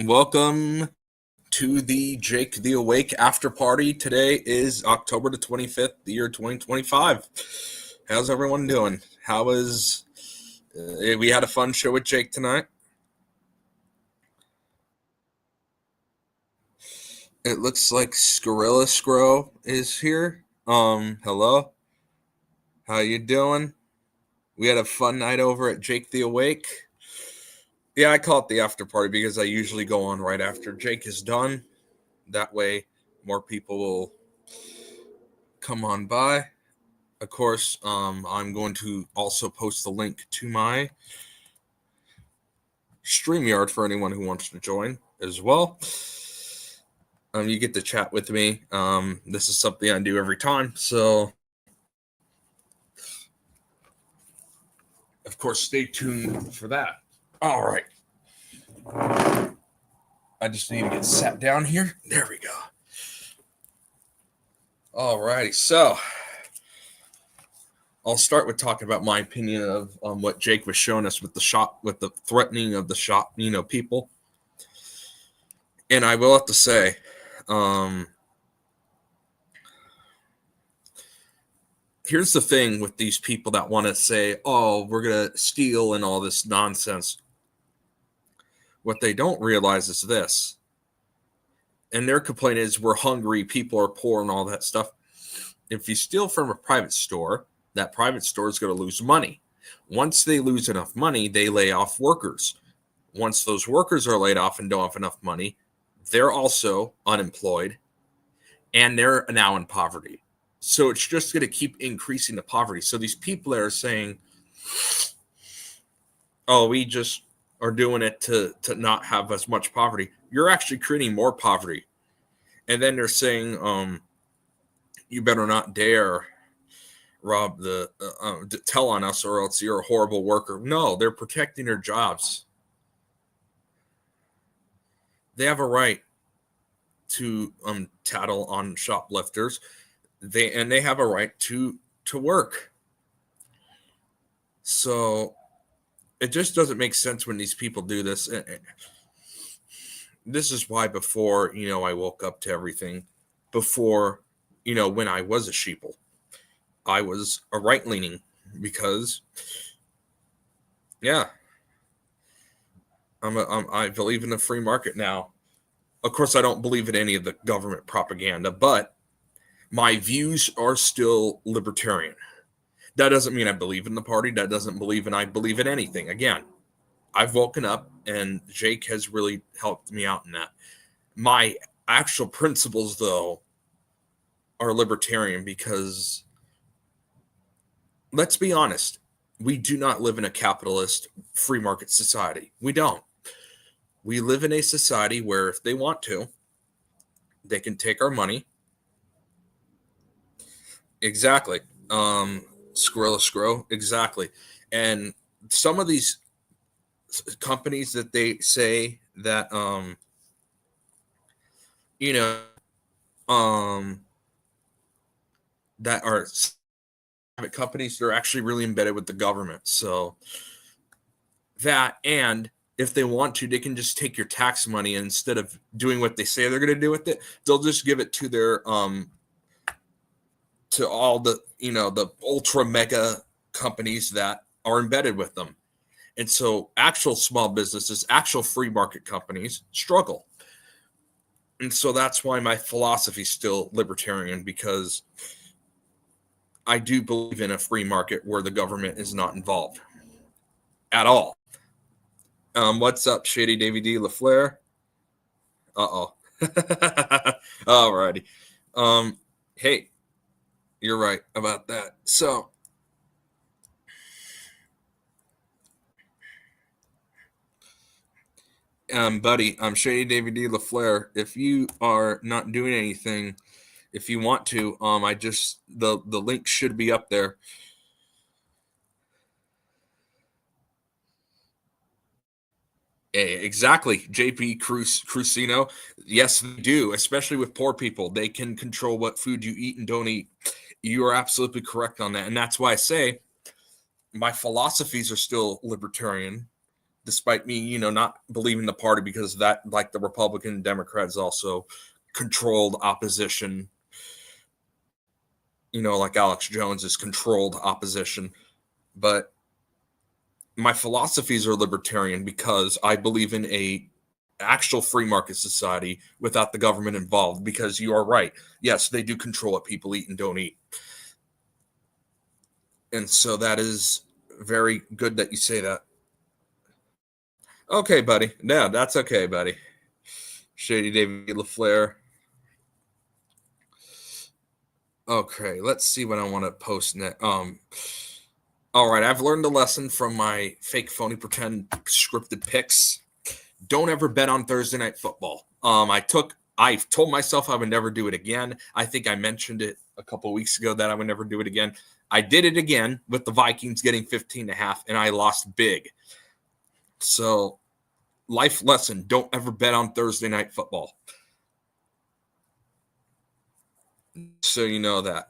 Welcome to the Jake the Awake after party. Today is October the 25th, the year 2025. How's everyone doing? How is we had a fun show with Jake tonight. It looks like Scorilla Scro is here. Hello. How you doing? We had a fun night over at Jake the Awake. Yeah, I call it the after party because I usually go on right after Jake is done. That way more people will come on by. Of course, I'm going to also post the link to my StreamYard for anyone who wants to join as well. You get to chat with me. This is something I do every time. So, of course, stay tuned for that. All right. I just need to get sat down here. There we go. All righty. So, I'll start with talking about my opinion of what Jake was showing us with the threatening of the shop, people. And I will have to say, here's the thing with these people that want to say, oh, we're going to steal and all this nonsense. What they don't realize is this. And their complaint is we're hungry, people are poor, and all that stuff. If you steal from a private store, that private store is going to lose money. Once they lose enough money, they lay off workers. Once those workers are laid off and don't have enough money, they're also unemployed and they're now in poverty. So it's just going to keep increasing the poverty. So these people that are saying, oh, we just are doing it to not have as much poverty, you're actually creating more poverty. And then they're saying, you better not dare rob tell on us or else you're a horrible worker. No, they're protecting their jobs. They have a right to tattle on shoplifters. They have a right to work. So it just doesn't make sense when these people do this. This is why before, I woke up to everything. Before, when I was a sheeple, I was a right-leaning because, yeah, I believe in the free market now. Of course, I don't believe in any of the government propaganda, but my views are still libertarian. That doesn't mean I believe in the party. That doesn't believe I believe in anything. Again, I've woken up and Jake has really helped me out in that. My actual principles, though, are libertarian because, let's be honest, we do not live in a capitalist free market society. We don't. We live in a society where if they want to, they can take our money. Exactly. Squirrel scroll. Exactly. And some of these companies that they say that, that are private companies, they're actually really embedded with the government. So that, and if they want to, they can just take your tax money and instead of doing what they say they're going to do with it, they'll just give it to their to all the the ultra mega companies that are embedded with them. And so actual small businesses, actual free market companies struggle. And so that's why my philosophy is still libertarian, because I do believe in a free market where the government is not involved at all. What's up, Shady Davy D LaFleur? Uh-oh. Alrighty. Hey, you're right about that. So, buddy, I'm Shady Davy D LaFleur. If you are not doing anything, if you want to, I just the link should be up there. Exactly, JP Crucino. Yes, they do, especially with poor people. They can control what food you eat and don't eat. You are absolutely correct on that, and that's why I say my philosophies are still libertarian, despite me, not believing the party because that, like the Republican and Democrats, also controlled opposition. Like Alex Jones is controlled opposition. But my philosophies are libertarian because I believe in a actual free market society without the government involved, because you are right. Yes, they do control what people eat and don't eat. And so that is very good that you say that. Okay, buddy. No, that's okay, buddy. Shady David LaFleur. Okay, let's see what I want to post next. All right, I've learned a lesson from my fake, phony, pretend scripted picks. Don't ever bet on Thursday Night Football. I told myself I would never do it again. I think I mentioned it a couple of weeks ago that I would never do it again. I did it again with the Vikings getting 15.5, and I lost big. So, life lesson: don't ever bet on Thursday Night Football. So you know that.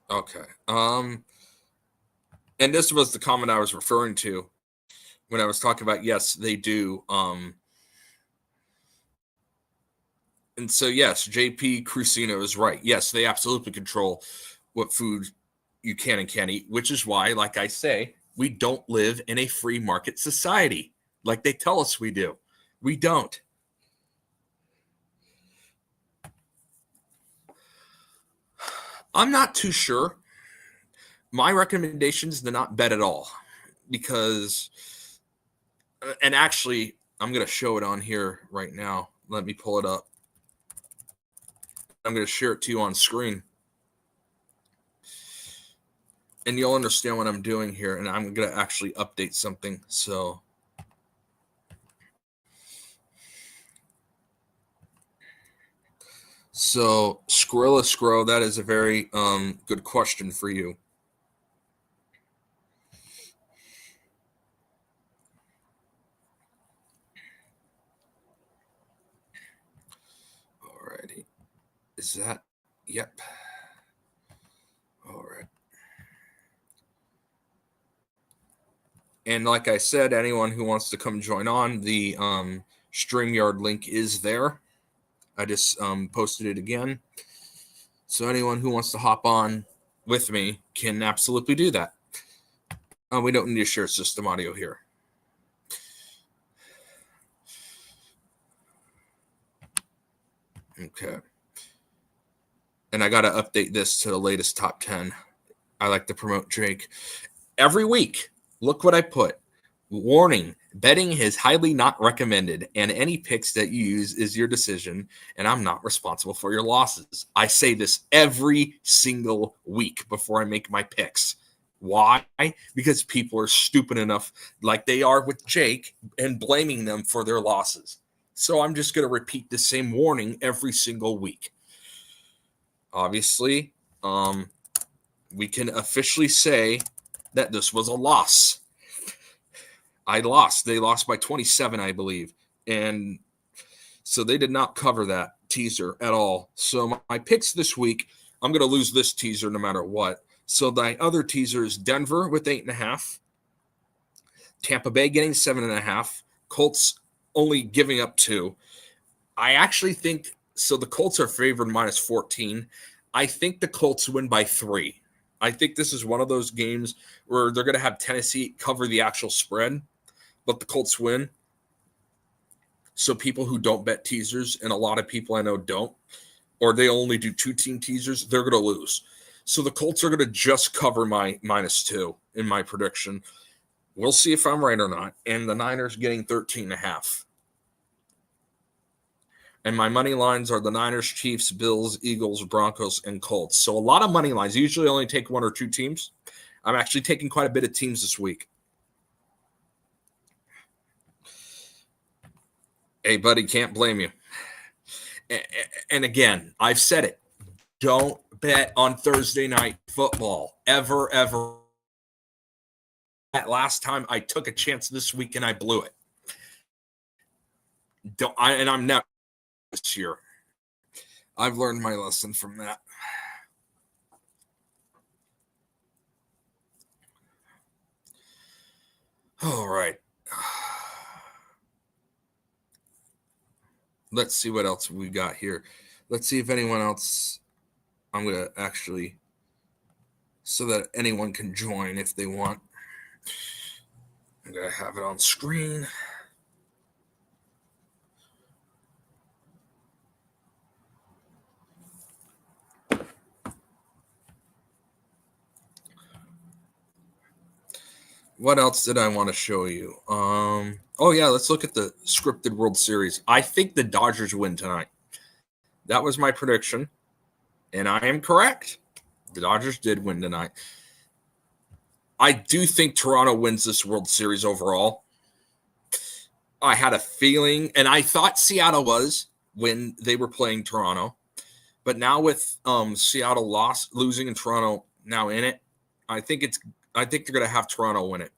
Okay. And this was the comment I was referring to when I was talking about, yes, they do. And so, yes, JP Crucino is right. Yes, they absolutely control what food you can and can't eat, which is why, like I say, we don't live in a free market society like they tell us we do. We don't. I'm not too sure. My recommendation is to not bet at all, because, and actually, I'm going to show it on here right now. Let me pull it up. I'm going to share it to you on screen. And you'll understand what I'm doing here. And I'm going to actually update something. So Skrilla Scro, that is a very good question for you. Alrighty. Is that? Yep. All right. And like I said, anyone who wants to come join on, the StreamYard link is there. I just posted it again. So anyone who wants to hop on with me can absolutely do that. We don't need to share system audio here. Okay. And I got to update this to the latest top 10. I like to promote Jake. Every week, look what I put. Warning, betting is highly not recommended, and any picks that you use is your decision, and I'm not responsible for your losses. I say this every single week before I make my picks. Why? Because people are stupid enough, like they are with Jake, and blaming them for their losses. So I'm just going to repeat the same warning every single week. Obviously, we can officially say that this was a loss. I lost. They lost by 27, I believe. And so they did not cover that teaser at all. So my picks this week, I'm going to lose this teaser no matter what. So the other teaser is Denver with 8.5, Tampa Bay getting 7.5, Colts only giving up 2. I actually think, so the Colts are favored minus 14. I think the Colts win by 3. I think this is one of those games where they're going to have Tennessee cover the actual spread, but the Colts win. So people who don't bet teasers, and a lot of people I know don't, or they only do 2-team teasers, they're going to lose. So the Colts are going to just cover my -2 in my prediction. We'll see if I'm right or not. And the Niners getting 13.5. And my money lines are the Niners, Chiefs, Bills, Eagles, Broncos, and Colts. So a lot of money lines. I usually only take 1 or 2 teams. I'm actually taking quite a bit of teams this week. Hey, buddy, can't blame you. And again, I've said it. Don't bet on Thursday Night Football. Ever, ever. last time. I took a chance this week and I blew it. And I'm not this year. I've learned my lesson from that. All right. Let's see what else we got here. Let's see if anyone else. I'm going to actually, so that anyone can join if they want. I'm going to have it on screen. What else did I want to show you? Oh yeah, let's look at the scripted World Series. I think the Dodgers win tonight. That was my prediction, and I am correct. The Dodgers did win tonight. I do think Toronto wins this World Series overall. I had a feeling, and I thought Seattle was when they were playing Toronto, but now with Seattle losing and Toronto now in it, I think they're going to have Toronto win it.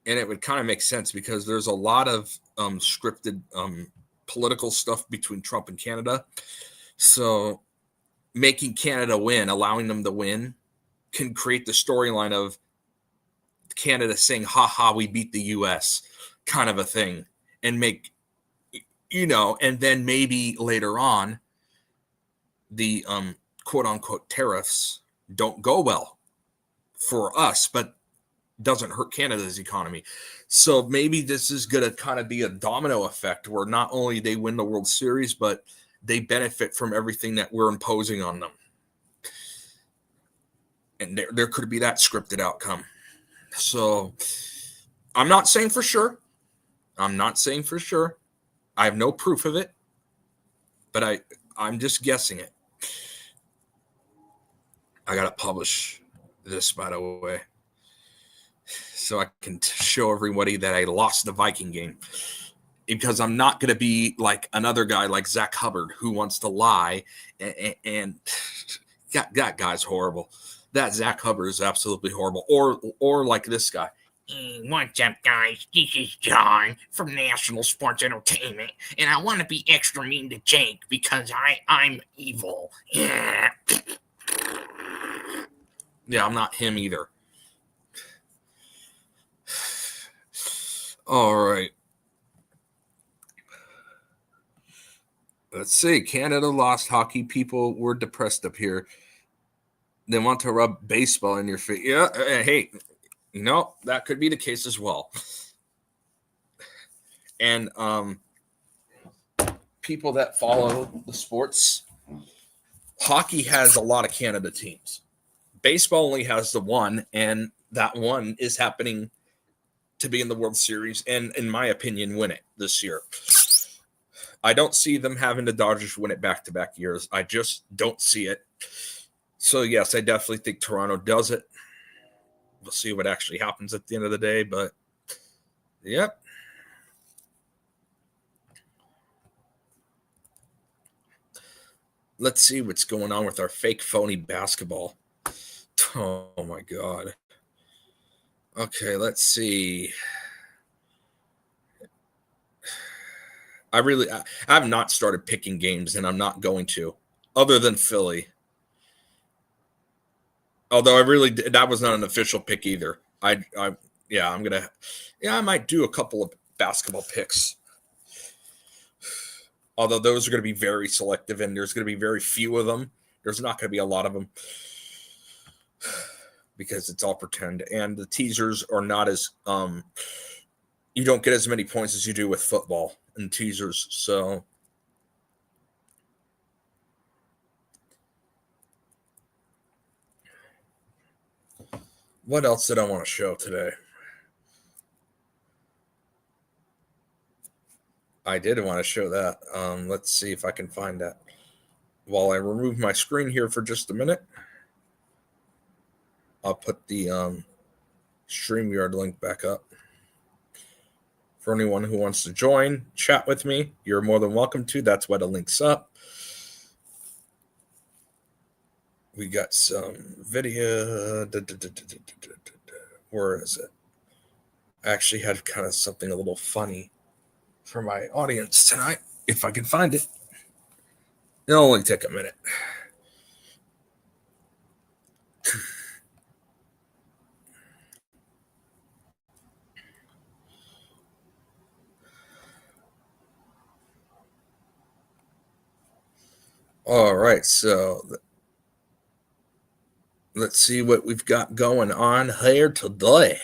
And it would kind of make sense because there's a lot of scripted political stuff between Trump and Canada. So making Canada win, allowing them to win, can create the storyline of Canada saying, ha ha, we beat the US kind of a thing. And make, and then maybe later on, the quote unquote tariffs don't go well for us, but doesn't hurt Canada's economy. So maybe this is going to kind of be a domino effect where not only they win the World Series, but they benefit from everything that we're imposing on them. And there could be that scripted outcome. So I'm not saying for sure. I have no proof of it, but I'm just guessing it. I got to publish this, by the way, so I can show everybody that I lost the Viking game, because I'm not going to be like another guy like Zach Hubbard who wants to lie, and that guy's horrible. That Zach Hubbard is absolutely horrible. Or like this guy. What's up, guys? This is John from National Sports Entertainment, and I want to be extra mean to Jake because I'm evil. Yeah. Yeah, I'm not him either. All right. Let's see. Canada lost. Hockey people were depressed up here. They want to rub baseball in your face. Yeah, hey, that could be the case as well. And people that follow the sports, hockey has a lot of Canada teams. Baseball only has the one, and that one is happening to be in the World Series and, in my opinion, win it this year. I don't see them having the Dodgers win it back-to-back years. I just don't see it. So, yes, I definitely think Toronto does it. We'll see what actually happens at the end of the day, but, yep. Let's see what's going on with our fake phony basketball. Oh, my God. Okay, let's see. I have not started picking games, and I'm not going to, other than Philly. Although that was not an official pick either. I might do a couple of basketball picks. Although those are going to be very selective, and there's going to be very few of them. There's not going to be a lot of them because it's all pretend. And the teasers are not as you don't get as many points as you do with football and teasers. So what else did I want to show today? I did want to show that. Let's see if I can find that. While I remove my screen here for just a minute, I'll put the StreamYard link back up. For anyone who wants to join, chat with me, you're more than welcome to. That's why the link's up. We got some video. Where is it? I actually had kind of something a little funny for my audience tonight, if I can find it. It'll only take a minute. All right, so let's see what we've got going on here today.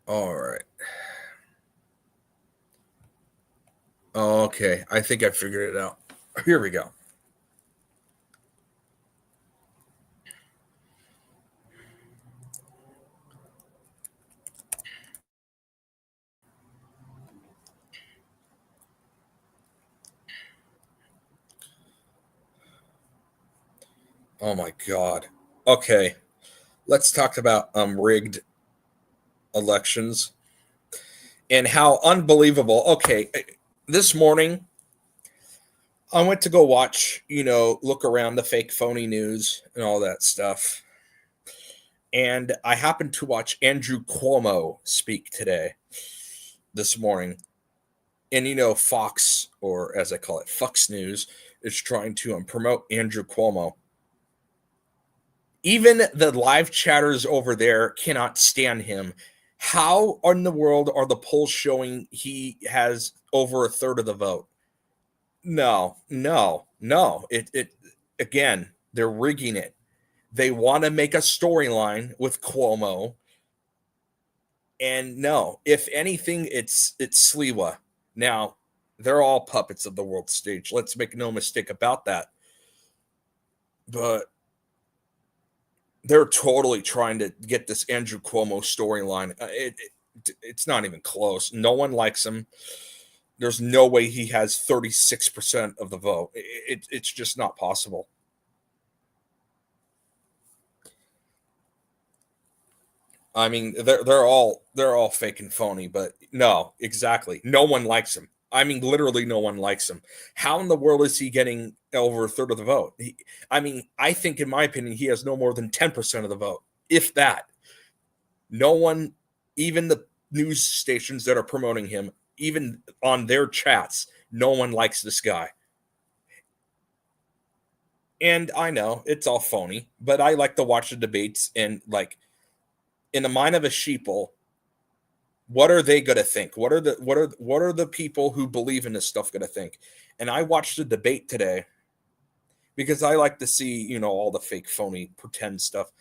All right. Okay, I think I figured it out. Here we go. Oh my god. Okay, let's talk about rigged elections and how unbelievable. Okay, this morning I went to go watch, look around the fake phony news and all that stuff. And I happened to watch Andrew Cuomo speak today, this morning. And, Fox, or as I call it, Fox News, is trying to promote Andrew Cuomo. Even the live chatters over there cannot stand him. How in the world are the polls showing he has over a third of the vote? No. It again, they're rigging it. They want to make a storyline with Cuomo. And no, if anything, it's Sliwa. Now, they're all puppets of the world stage. Let's make no mistake about that. But they're totally trying to get this Andrew Cuomo storyline. It's not even close. No one likes him. There's no way he has 36% of the vote. It's just not possible. I mean, they're all fake and phony, but no, exactly. No one likes him. I mean, literally, no one likes him. How in the world is he getting over a third of the vote? I think, in my opinion, he has no more than 10% of the vote, if that. No one, even the news stations that are promoting him, even on their chats, no one likes this guy. And I know it's all phony, but I like to watch the debates and, like, in the mind of a sheeple, what are they going to think? What are the people who believe in this stuff going to think? And I watched the debate today because I like to see, all the fake, phony, pretend stuff.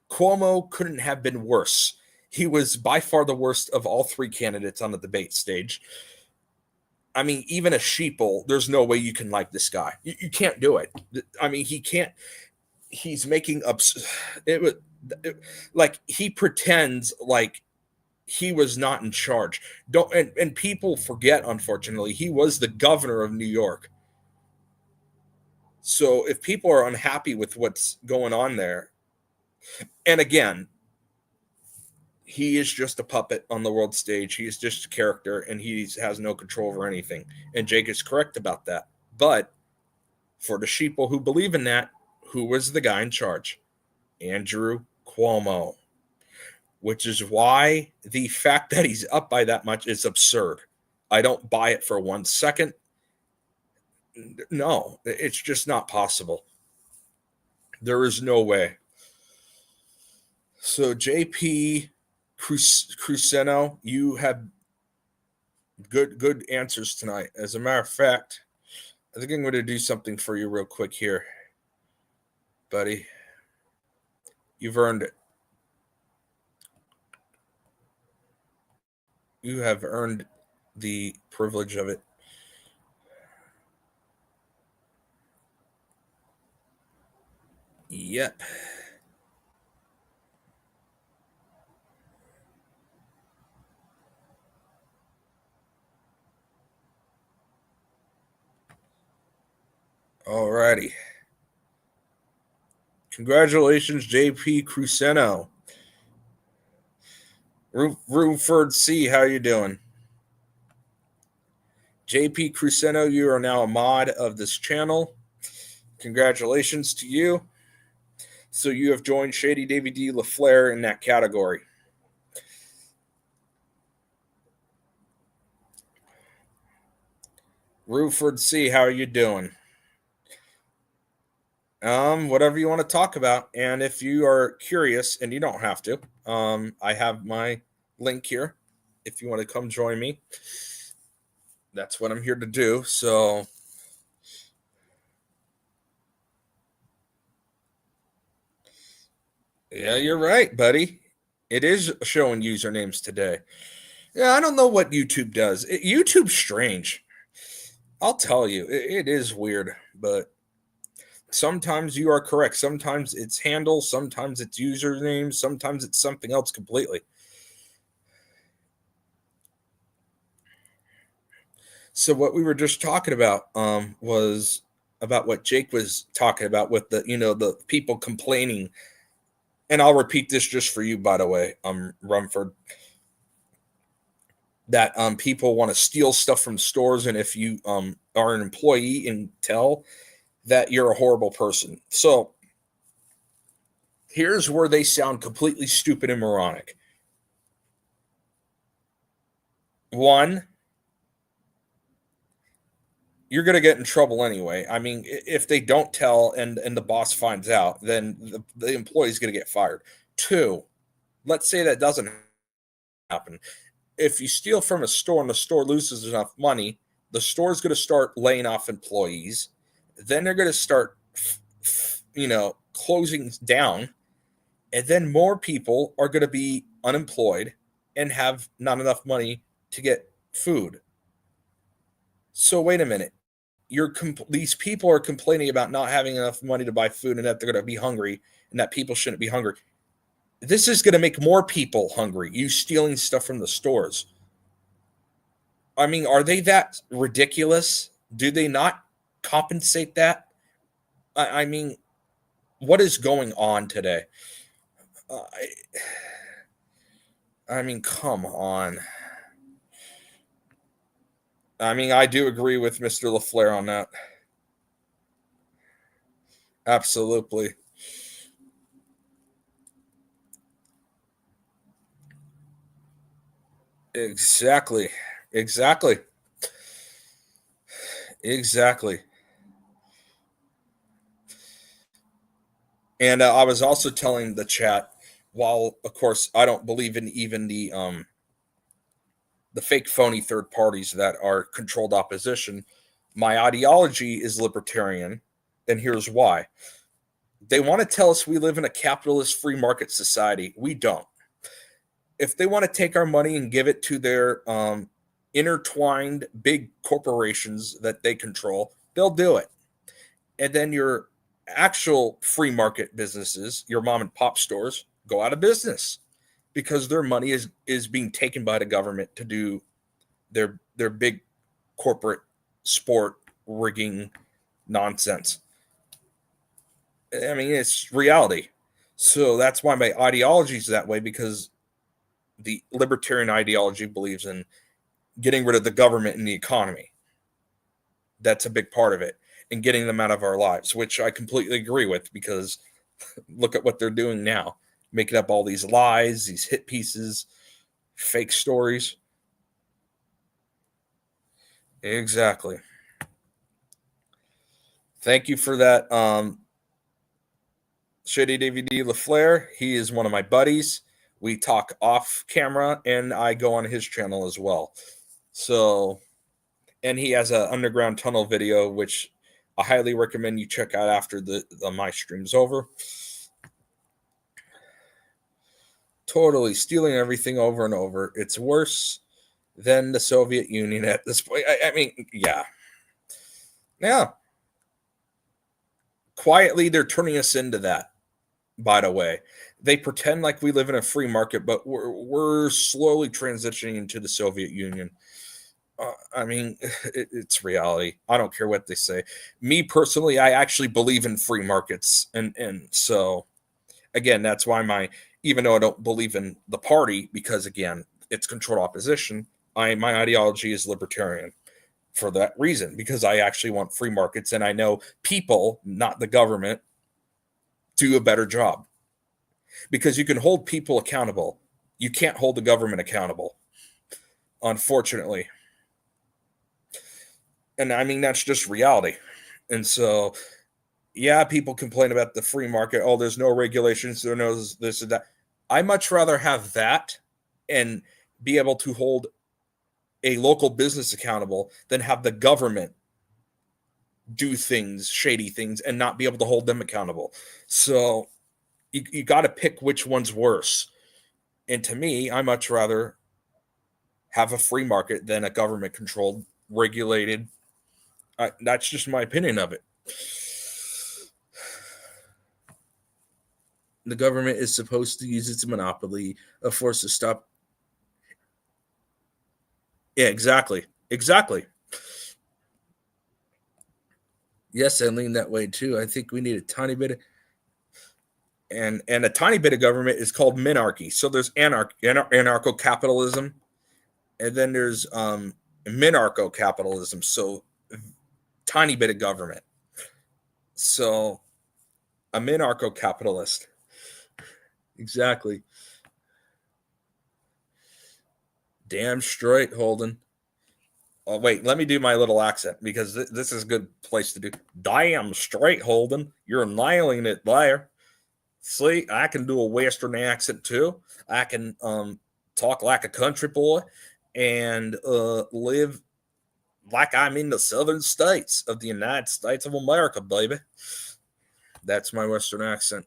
Cuomo couldn't have been worse. He was by far the worst of all three candidates on the debate stage. I mean, even a sheeple, there's no way you can like this guy. You can't do it. I mean, he can't. He's making up. Like, he pretends like he was not in charge. And people forget, unfortunately, he was the governor of New York. So if people are unhappy with what's going on there, and again, he is just a puppet on the world stage. He is just a character, and he has no control over anything. And Jake is correct about that. But for the sheeple who believe in that, who was the guy in charge? Andrew Cuomo. Which is why the fact that he's up by that much is absurd. I don't buy it for 1 second. No, it's just not possible. There is no way. So, JP Cruceno, you have good answers tonight. As a matter of fact, I think I'm going to do something for you real quick here, buddy. You've earned it. You have earned the privilege of it. Yep. Alrighty. Congratulations, JP Cruceno. Ruford C, how you doing? JP Cruceno, you are now a mod of this channel. Congratulations to you. So you have joined Shady David D. LaFleur in that category. Ruford C, how are you doing? Whatever you want to talk about. And if you are curious, and you don't have to, I have my link here. If you want to come join me, that's what I'm here to do. So yeah, you're right, buddy. It is showing usernames today. Yeah, I don't know what YouTube does. YouTube's strange. I'll tell you, it is weird, but sometimes you are correct. Sometimes it's handle, sometimes it's username, sometimes it's something else completely. So what we were just talking about was about what Jake was talking about with the people complaining. And I'll repeat this just for you, by the way, Rumford, that people want to steal stuff from stores, and if you are an employee and tell that you're a horrible person. So here's where they sound completely stupid and moronic. One, you're going to get in trouble anyway. I mean, if they don't tell and the boss finds out, then the employee's going to get fired. Two, let's say that doesn't happen. If you steal from a store and the store loses enough money, the store's going to start laying off employees. Then they're going to start, closing down. And then more people are going to be unemployed and have not enough money to get food. So wait a minute. These people are complaining about not having enough money to buy food and that they're going to be hungry and that people shouldn't be hungry. This is going to make more people hungry. You stealing stuff from the stores. I mean, are they that ridiculous? Do they not compensate that? I mean, what is going on today? I mean, come on. I mean, I do agree with Mr. LaFleur on that. Absolutely. Exactly. Exactly. And I was also telling the chat, while of course I don't believe in even the fake phony third parties that are controlled opposition, my ideology is libertarian, and here's why. They want to tell us we live in a capitalist free market society. We don't. If they want to take our money and give it to their intertwined big corporations that they control, they'll do it. And then your actual free market businesses, your mom and pop stores, go out of business because their money is being taken by the government to do their big corporate sport rigging nonsense. I mean, it's reality. So that's why my ideology is that way, because the libertarian ideology believes in getting rid of the government and the economy. That's a big part of it, and getting them out of our lives, which I completely agree with, because look at what they're doing now, making up all these lies, these hit pieces, fake stories. Exactly. Thank you for that, Shady David D. LaFleur. He is one of my buddies. We talk off camera, and I go on his channel as well. So, and he has an underground tunnel video, which I highly recommend you check out after the my stream's over. Totally stealing everything over and over. It's worse than the Soviet Union at this point. I mean, yeah. Quietly, they're turning us into that, by the way. They pretend like we live in a free market, but we're slowly transitioning into the Soviet Union. I mean, it's reality. I don't care what they say. Me personally, I actually believe in free markets, and so again, that's why my even though I don't believe in the party because, again, it's controlled opposition. My ideology is libertarian for that reason, because I actually want free markets, and I know people, not the government, do a better job. Because you can hold people accountable. You can't hold the government accountable, unfortunately. And I mean, that's just reality. And so, yeah, people complain about the free market. Oh, there's no regulations. There no this and that. I much rather have that and be able to hold a local business accountable than have the government do things, shady things, and not be able to hold them accountable. So you got to pick which one's worse. And to me, I much rather have a free market than a government controlled, regulated. That's just my opinion of it. The government is supposed to use its monopoly, a force to stop. Yeah, exactly. Exactly. Yes, I lean that way too. I think we need a tiny bit of, and a tiny bit of government is called minarchy. So there's anarcho-capitalism, and then there's minarcho-capitalism. So tiny bit of government. So a minarcho-capitalist. Exactly. Damn straight, Holden. Oh, wait, let me do my little accent, because this is a good place to do. Damn straight, Holden. You're nailing it there. See, I can do a Western accent too. I can talk like a country boy and live like I'm in the southern states of the United States of America, baby. That's my Western accent.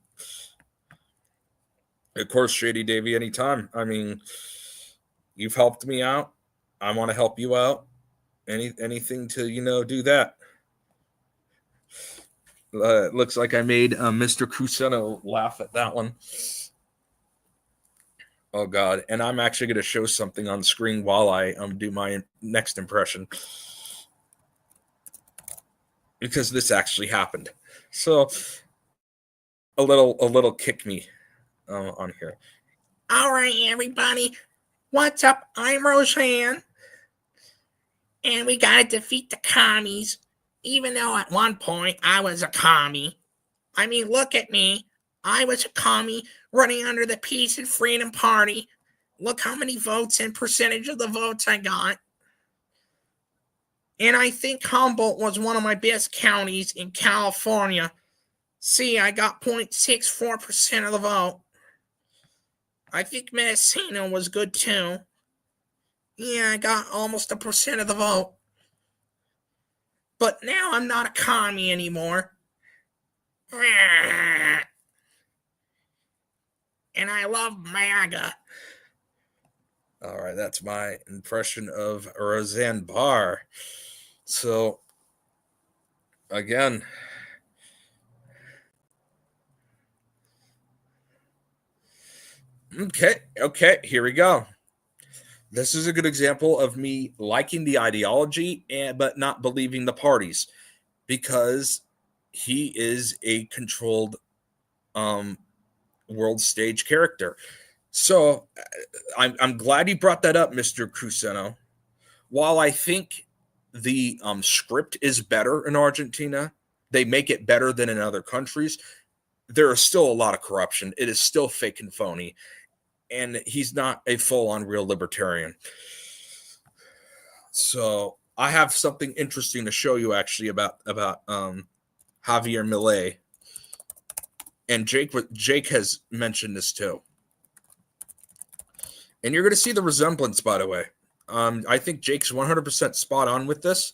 Of course, Shady Davy, anytime. I mean, you've helped me out. I want to help you out. Anything to do that. It looks like I made Mr. Cruceno laugh at that one. Oh God! And I'm actually going to show something on screen while I do my next impression, because this actually happened. So a little kick me on here. All right, everybody. What's up? I'm Roseanne. And we gotta defeat the commies. Even though at one point I was a commie. I mean, look at me. I was a commie running under the Peace and Freedom Party. Look how many votes and percentage of the votes I got. And I think Humboldt was one of my best counties in California. See, I got 0.64% of the vote. I think Mendocino was good too. Yeah, I got almost 1% of the vote. But now I'm not a commie anymore. And I love MAGA. All right, that's my impression of Roseanne Barr. So, again, okay, here we go. This is a good example of me liking the ideology but not believing the parties, because he is a controlled world stage character. So I'm glad you brought that up, Mr. Cruceno. While I think the script is better in Argentina, they make it better than in other countries, there is still a lot of corruption. It is still fake and phony. And he's not a full-on real libertarian. So I have something interesting to show you actually about Javier Milei. And Jake has mentioned this too. And you're going to see the resemblance, by the way. I think Jake's 100% spot on with this.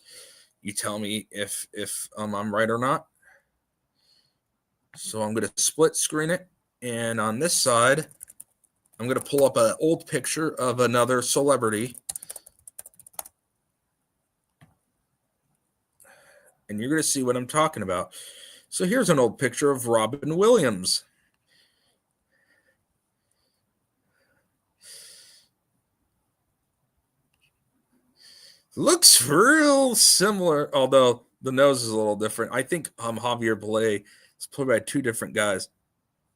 You tell me if I'm right or not. So I'm going to split screen it. And on this side, I'm going to pull up an old picture of another celebrity. And you're going to see what I'm talking about. So here's an old picture of Robin Williams. Looks real similar, although the nose is a little different. I think Javier Milei is played by two different guys.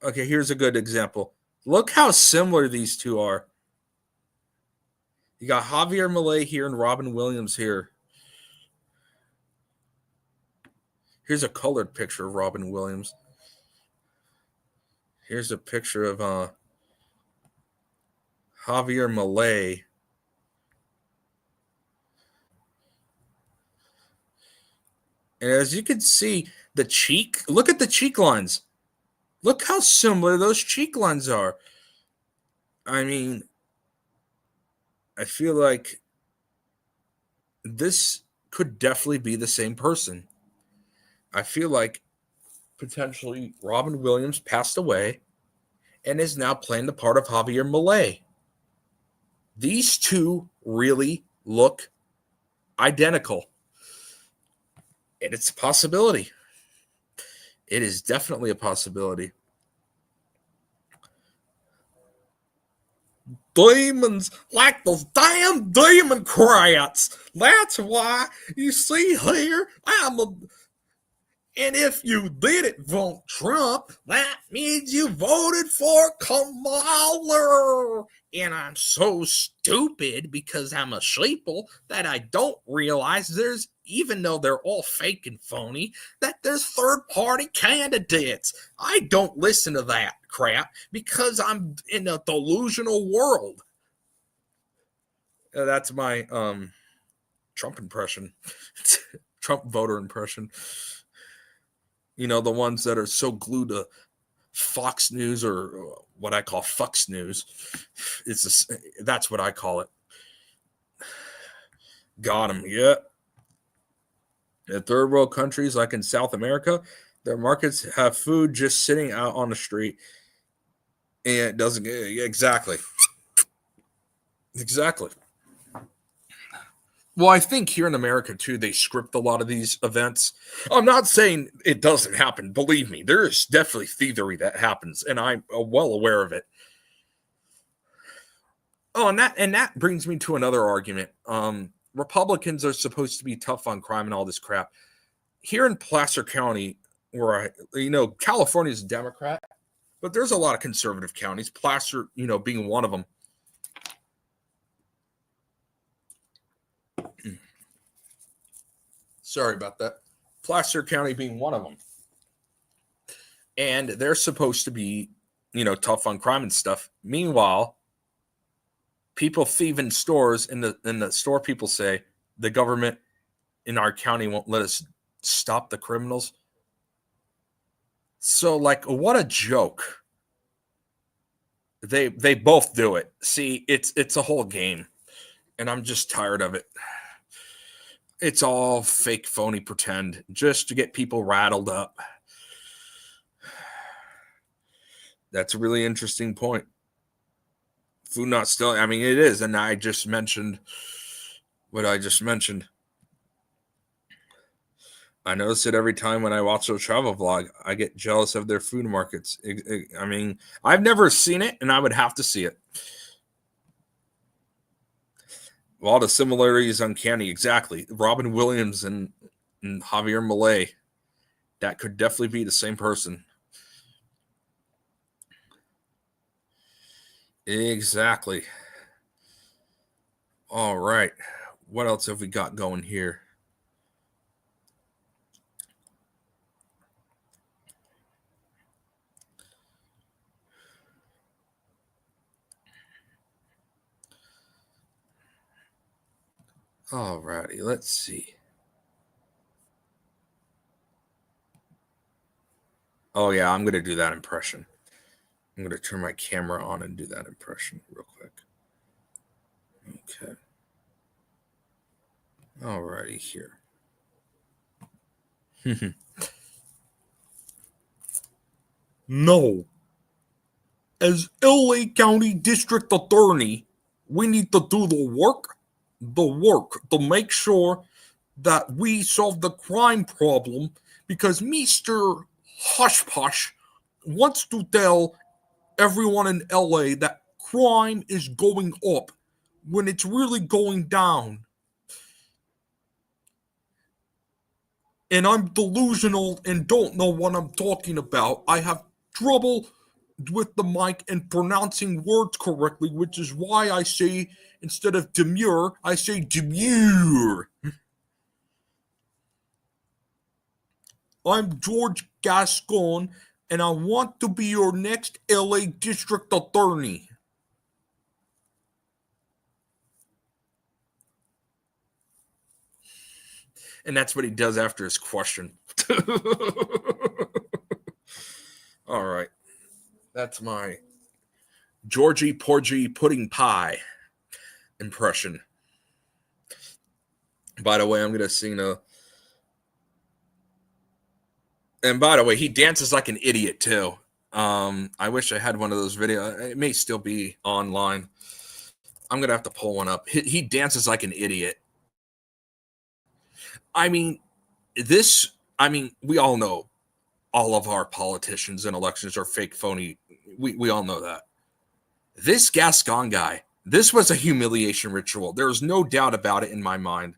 Okay, here's a good example. Look how similar these two are. You got Javier Milei here and Robin Williams here. Here's a colored picture of Robin Williams. Here's a picture of Javier Milei. And as you can see, look at the cheek lines. Look how similar those cheek lines are. I mean, I feel like this could definitely be the same person. I feel like potentially Robin Williams passed away and is now playing the part of Javier Milei. These two really look identical. And it's a possibility. It is definitely a possibility. Demons, like those damn Democrats. That's why you see here, and if you didn't vote Trump, that means you voted for Kamala. And I'm so stupid because I'm a sheeple that I don't realize even though they're all fake and phony, that there's third-party candidates. I don't listen to that crap because I'm in a delusional world. That's my Trump impression. Trump voter impression. You know, the ones that are so glued to Fox News, or what I call Fox News. That's what I call it. Got him. Yeah. In third world countries like in South America, their markets have food just sitting out on the street. And it doesn't get exactly. Well, I think here in America, too, they script a lot of these events. I'm not saying it doesn't happen. Believe me, there is definitely thievery that happens, and I'm well aware of it. Oh, and that brings me to another argument. Republicans are supposed to be tough on crime and all this crap. Here in Placer County, where California is a Democrat, but there's a lot of conservative counties, Placer, being one of them. Sorry about that. Placer County being one of them. And they're supposed to be, tough on crime and stuff. Meanwhile, people thieving stores, in the store people say the government in our county won't let us stop the criminals. So, what a joke. They both do it. See, it's a whole game. And I'm just tired of it. It's all fake, phony pretend just to get people rattled up. That's a really interesting point. Food not still. I mean, it is. And I just mentioned what I just mentioned. I notice it every time when I watch a travel vlog. I get jealous of their food markets. I mean, I've never seen it, and I would have to see it. All the similarities uncanny. Exactly. Robin Williams and Javier Milei. That could definitely be the same person. Exactly. All right. What else have we got going here? All righty. Let's see. Oh, yeah. I'm going to do that impression. I'm going to turn my camera on and do that impression real quick. Okay. All righty here. No. As LA County District Attorney, we need to do the work to make sure that we solve the crime problem, because Mr. Hushpush wants to tell everyone in LA that crime is going up when it's really going down. And I'm delusional and don't know what I'm talking about. I have trouble with the mic and pronouncing words correctly, which is why I say, instead of demure, I say demure. I'm George Gascon, and I want to be your next LA District Attorney. And that's what he does after his question. All right. That's my Georgie Porgy Pudding Pie impression. By the way, I'm going to sing a... And by the way, he dances like an idiot, too. I wish I had one of those videos. It may still be online. I'm going to have to pull one up. He dances like an idiot. I mean, we all know all of our politicians and elections are fake, phony. We all know that. This Gascon guy, this was a humiliation ritual. There is no doubt about it in my mind.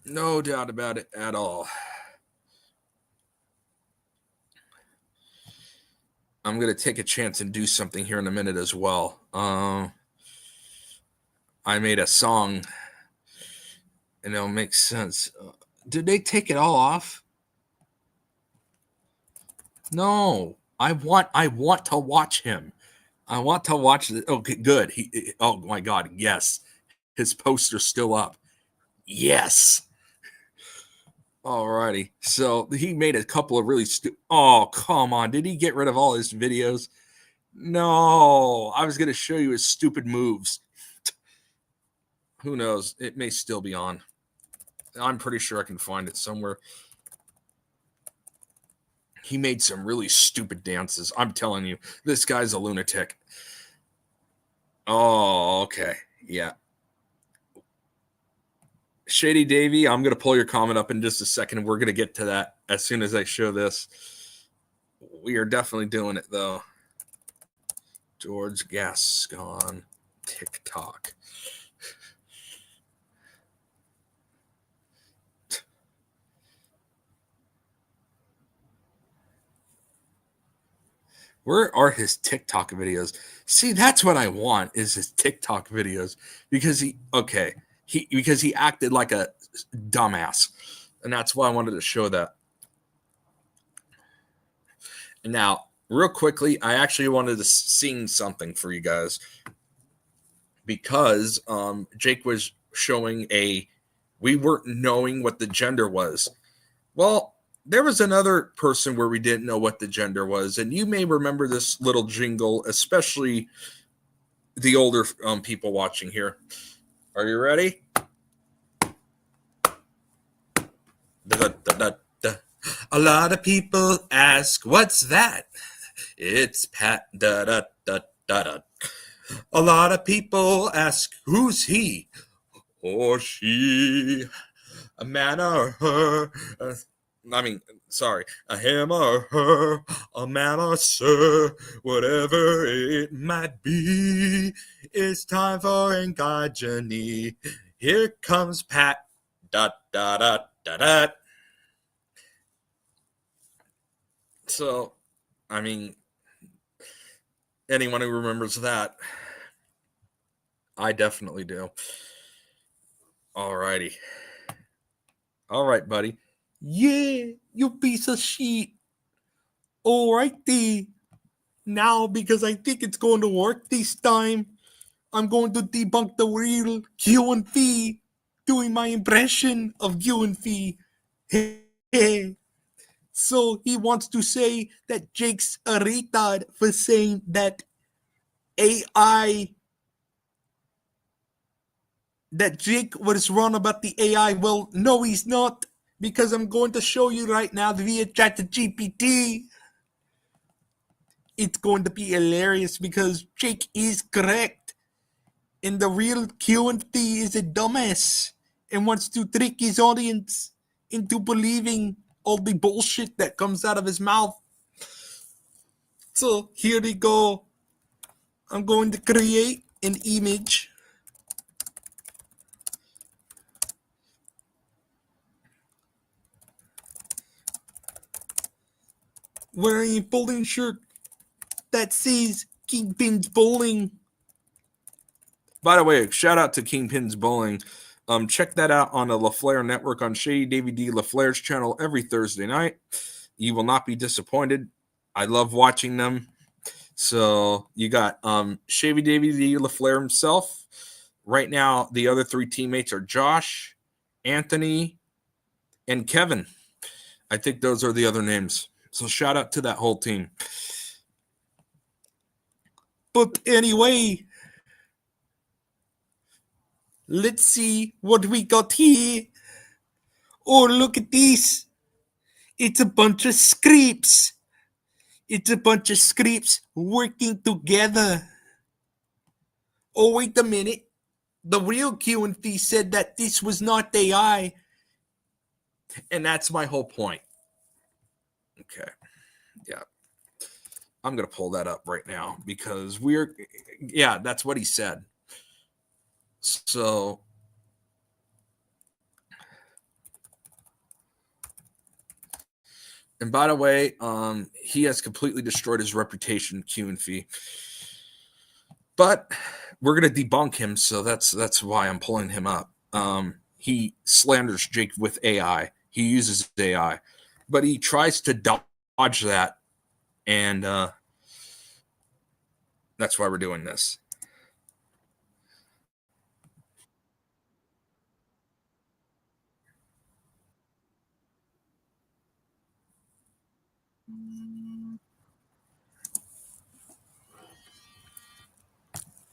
No doubt about it at all. I'm going to take a chance and do something here in a minute as well. I made a song, and it'll make sense. Did they take it all off? No. I want to watch him. I want to watch it. Okay, good. Oh my God, yes. His poster's still up. Yes. Alrighty. So he made a couple of really oh, come on. Did he get rid of all his videos? No. I was going to show you his stupid moves. Who knows? It may still be on. I'm pretty sure I can find it somewhere. He made some really stupid dances. I'm telling you, this guy's a lunatic. Oh, okay. Yeah. Shady Davy, I'm going to pull your comment up in just a second. We're going to get to that as soon as I show this. We are definitely doing it, though. George Gascon, TikTok. Where are his TikTok videos? See, that's what I want, is his TikTok videos. Because he acted like a dumbass. And that's why I wanted to show that. Now, real quickly, I actually wanted to sing something for you guys. Because Jake was showing we weren't knowing what the gender was. Well, there was another person where we didn't know what the gender was. And you may remember this little jingle, especially the older people watching here. Are you ready? A lot of people ask, what's that? It's Pat. A lot of people ask, who's he or she? A man or her? A him or her, a man or sir, whatever it might be. It's time for Engageny. Here comes Pat. So, anyone who remembers that, I definitely do. Alrighty. All right, buddy. Yeah, you piece of shit. Alrighty. Now, because I think it's going to work this time, I'm going to debunk the real Q and Fee, doing my impression of Q and Fee. So he wants to say that Jake's a retard for saying that AI, that Jake was wrong about the AI. Well, no, he's not, because I'm going to show you right now via ChatGPT. It's going to be hilarious because Jake is correct. And the real Q&T is a dumbass and wants to trick his audience into believing all the bullshit that comes out of his mouth. So here we go. I'm going to create an image. wearing a bowling shirt that says Kingpin's Bowling. By the way, shout out to Kingpin's Bowling. Check that out on the LaFleur Network on Shady Davy D LaFleur's channel every Thursday night. You will not be disappointed. I love watching them. So you got Shady Davy D LaFleur himself. Right now, the other three teammates are Josh, Anthony, and Kevin. I think those are the other names. So shout out to that whole team. But anyway, let's see what we got here. Oh, look at this. It's a bunch of scripts. It's a bunch of scripts working together. Oh, wait a minute. The real QNT said that this was not AI. And that's my whole point. Okay. Yeah. I'm going to pull that up right now because that's what he said. So, and by the way, he has completely destroyed his reputation, QNT. But we're going to debunk him, so that's why I'm pulling him up. He slanders Jake with AI. He uses AI, but he tries to dodge that, and that's why we're doing this.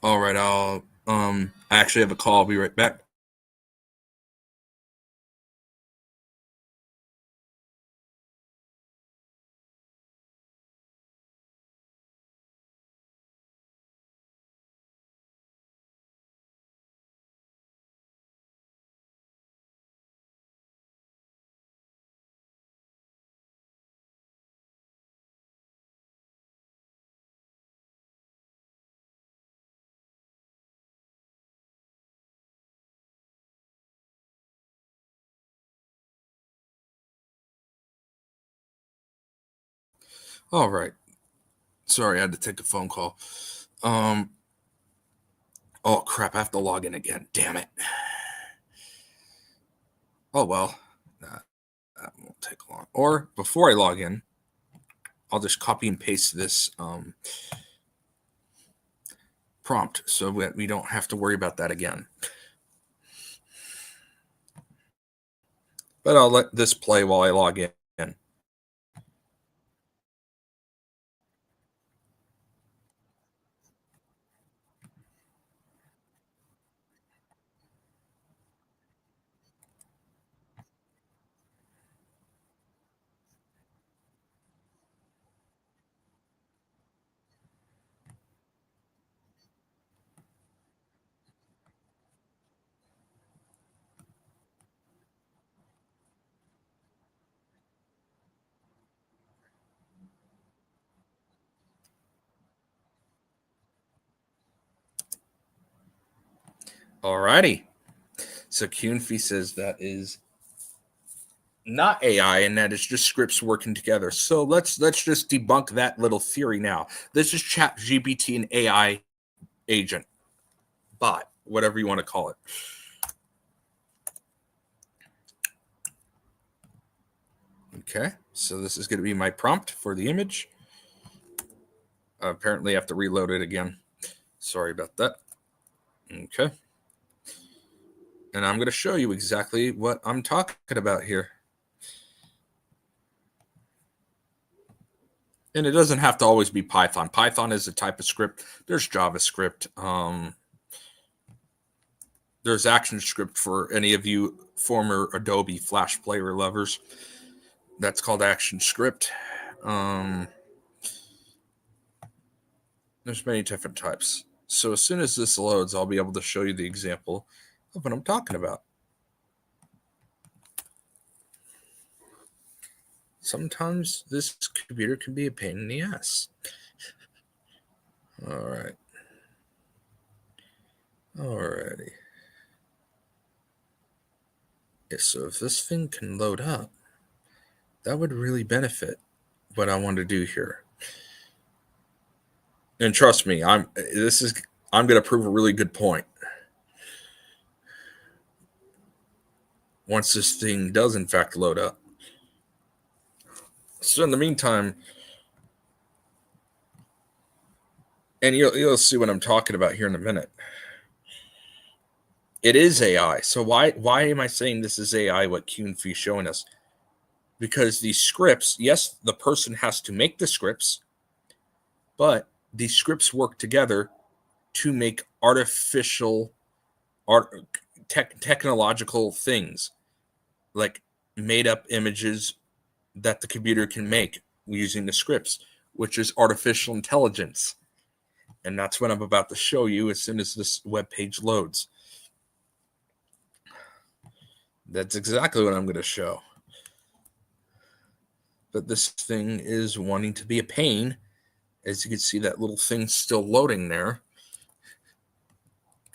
All right, I actually have a call. I'll be right back. All right. Sorry, I had to take a phone call. Oh crap, I have to log in again. Damn it. Oh well. That won't take long. Or before I log in, I'll just copy and paste this prompt so that we don't have to worry about that again. But I'll let this play while I log in. Alrighty. So QNFI says that is not AI and that is just scripts working together. So let's just debunk that little theory now. This is ChatGPT and AI agent, bot, whatever you want to call it. Okay, so this is going to be my prompt for the image. Apparently, I have to reload it again. Sorry about that. Okay. And I'm going to show you exactly what I'm talking about here. And it doesn't have to always be Python. Python is a type of script. There's JavaScript. There's ActionScript for any of you former Adobe Flash Player lovers. That's called ActionScript. There's many different types. So as soon as this loads, I'll be able to show you the example of what I'm talking about. Sometimes this computer can be a pain in the ass. All right. Alrighty. Yeah, so if this thing can load up, that would really benefit what I want to do here. And trust me, I'm going to prove a really good point. Once this thing does in fact load up. So in the meantime, and you'll see what I'm talking about here in a minute. It is AI. So why am I saying this is AI, what Q&F is showing us? Because these scripts, yes, the person has to make the scripts, but these scripts work together to make technological things, like made up images that the computer can make using the scripts, which is artificial intelligence. And that's what I'm about to show you as soon as this web page loads. That's exactly what I'm going to show. But this thing is wanting to be a pain. As you can see, that little thing's still loading there.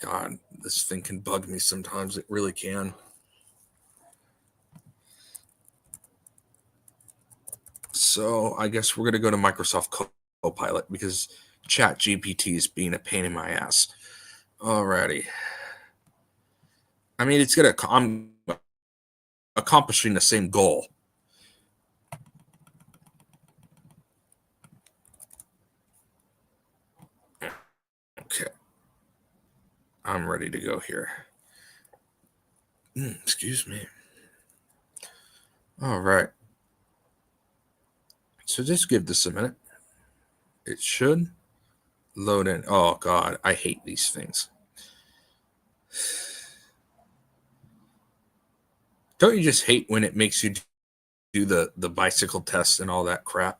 God, this thing can bug me sometimes. It really can. So I guess we're going to go to Microsoft Copilot because ChatGPT is being a pain in my ass. Alrighty. I mean, I'm accomplishing the same goal. Okay. I'm ready to go here. Excuse me. All right. So just give this a minute. It should load in. Oh, God. I hate these things. Don't you just hate when it makes you do the bicycle test and all that crap?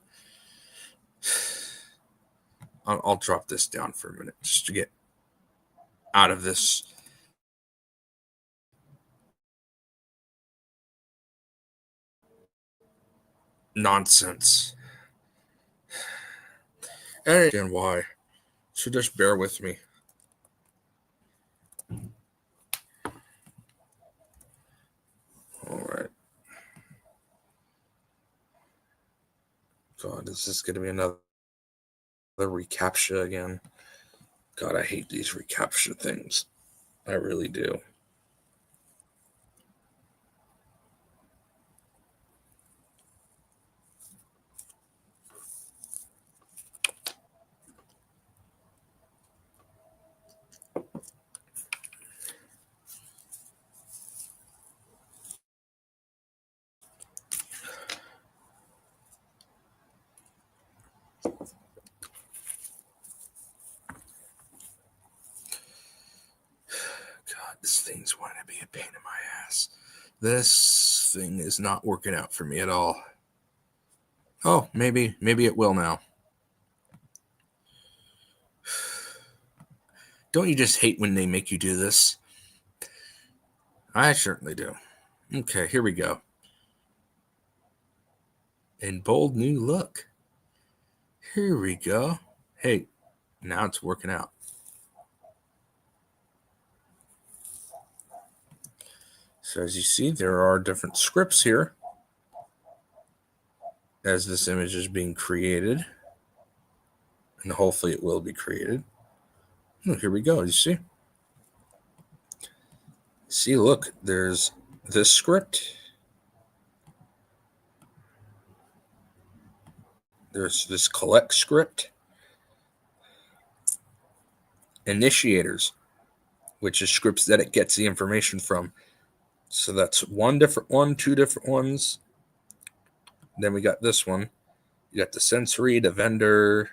I'll drop this down for a minute just to get out of this. Nonsense. And why. So just bear with me. All right. God, is this going to be another reCAPTCHA again? God, I hate these reCAPTCHA things. I really do. This thing's wanting to be a pain in my ass. This thing is not working out for me at all. Oh, maybe it will now. Don't you just hate when they make you do this? I certainly do. Okay, here we go. In bold new look. Here we go. Hey, now it's working out. So as you see, there are different scripts here as this image is being created. And hopefully it will be created. Oh, here we go. You see? See, look, there's this script. There's this collect script. Initiators, which is scripts that it gets the information from. So that's one different one, two different ones. Then we got this one. You got the sensory, the vendor.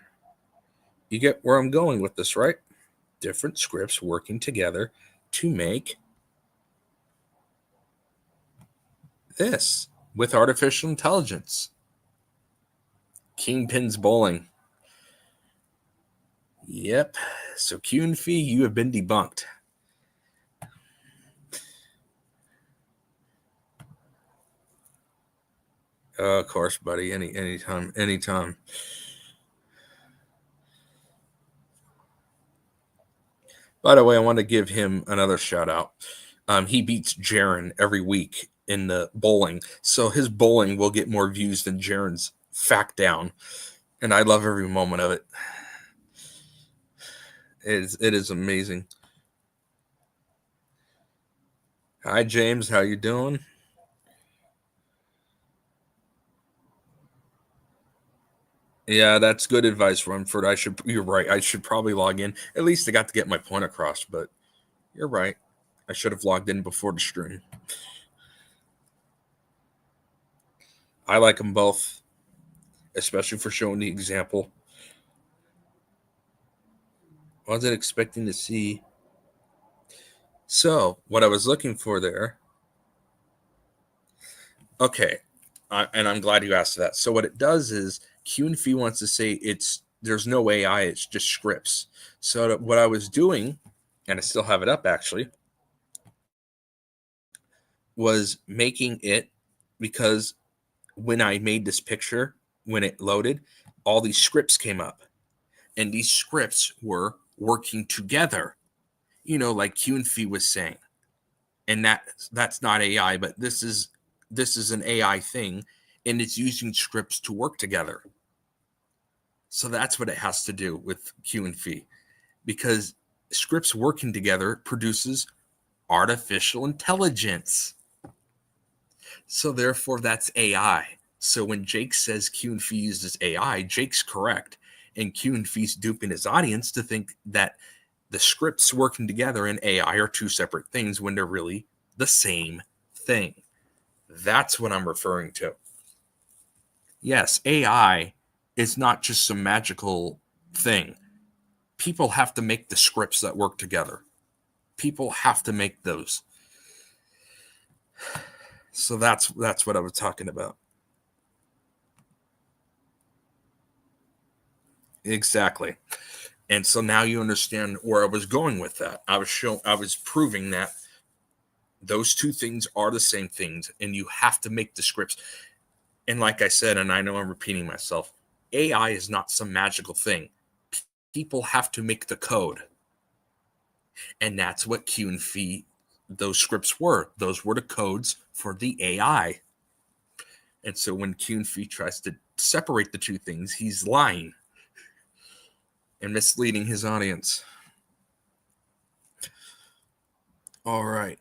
You get where I'm going with this, right? Different scripts working together to make this with artificial intelligence. Kingpin's Bowling. Yep. So Q&F, you have been debunked. Of course, buddy. Anytime. By the way, I want to give him another shout out. He beats Jaron every week in the bowling, so his bowling will get more views than Jaron's fact down, and I love every moment of it. It is amazing. Hi, James. How you doing? Yeah, that's good advice, Rumford. You're right. I should probably log in. At least I got to get my point across, but you're right. I should have logged in before the stream. I like them both, especially for showing the example. Wasn't expecting to see. So, what I was looking for there. Okay, and I'm glad you asked that. So, what it does is Q&Fee wants to say there's no AI, it's just scripts. So, what I was doing, and I still have it up actually, was making it, because when I made this picture, when it loaded, all these scripts came up, and these scripts were working together, like Q&Fee was saying. And that's not AI, but this is an AI thing, and it's using scripts to work together. So that's what it has to do with Q&Fee, because scripts working together produces artificial intelligence. So therefore, that's AI. So when Jake says Q&Fee uses AI, Jake's correct, and Q&Fee's duping his audience to think that the scripts working together and AI are two separate things when they're really the same thing. That's what I'm referring to. Yes, AI is not just some magical thing. People have to make the scripts that work together. People have to make those. So that's what I was talking about. Exactly. And so now you understand where I was going with that. I was proving that those two things are the same things, and you have to make the scripts. And like I said, and I know I'm repeating myself, AI is not some magical thing. People have to make the code. And that's what Q&Fee, those scripts were. Those were the codes for the AI. And so when Q&Fee tries to separate the two things, he's lying and misleading his audience. All right.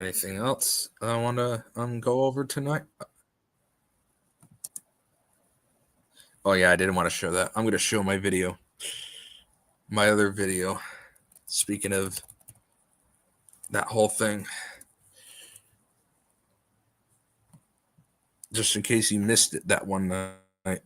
Anything else I want to go over tonight? Oh, yeah, I didn't want to show that. I'm going to show my video. My other video. Speaking of that whole thing. Just in case you missed it that one night.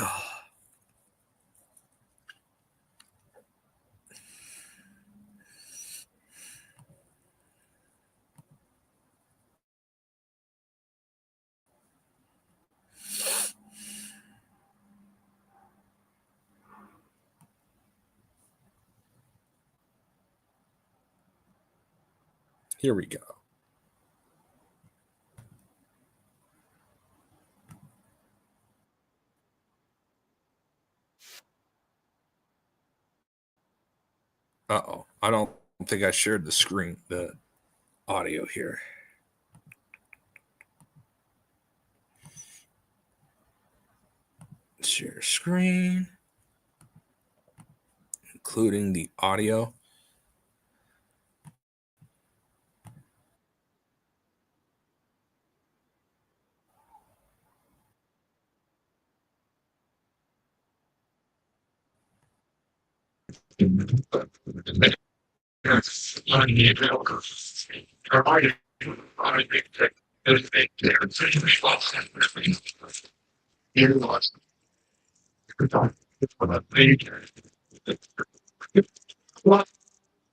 Oh. Here we go. Uh-oh. I don't think I shared the audio here. Share screen, including the audio.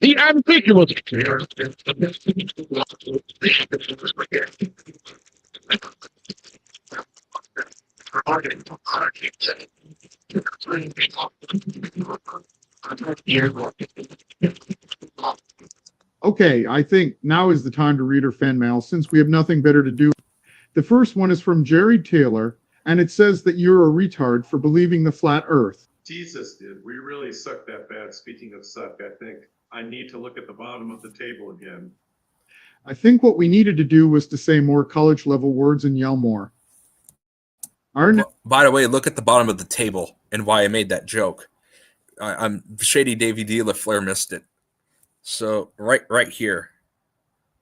The ambiguous. Okay, I think now is the time to read our fan mail since we have nothing better to do. The first one is from Jerry Taylor, and it says that you're a retard for believing the flat earth. Jesus, dude, we really suck that bad. Speaking of suck, I think I need to look at the bottom of the table again. I think what we needed to do was to say more college level words and yell more. Our By the way, look at the bottom of the table and why I made that joke. I'm Shady Davy D. LaFleur missed it. So right here,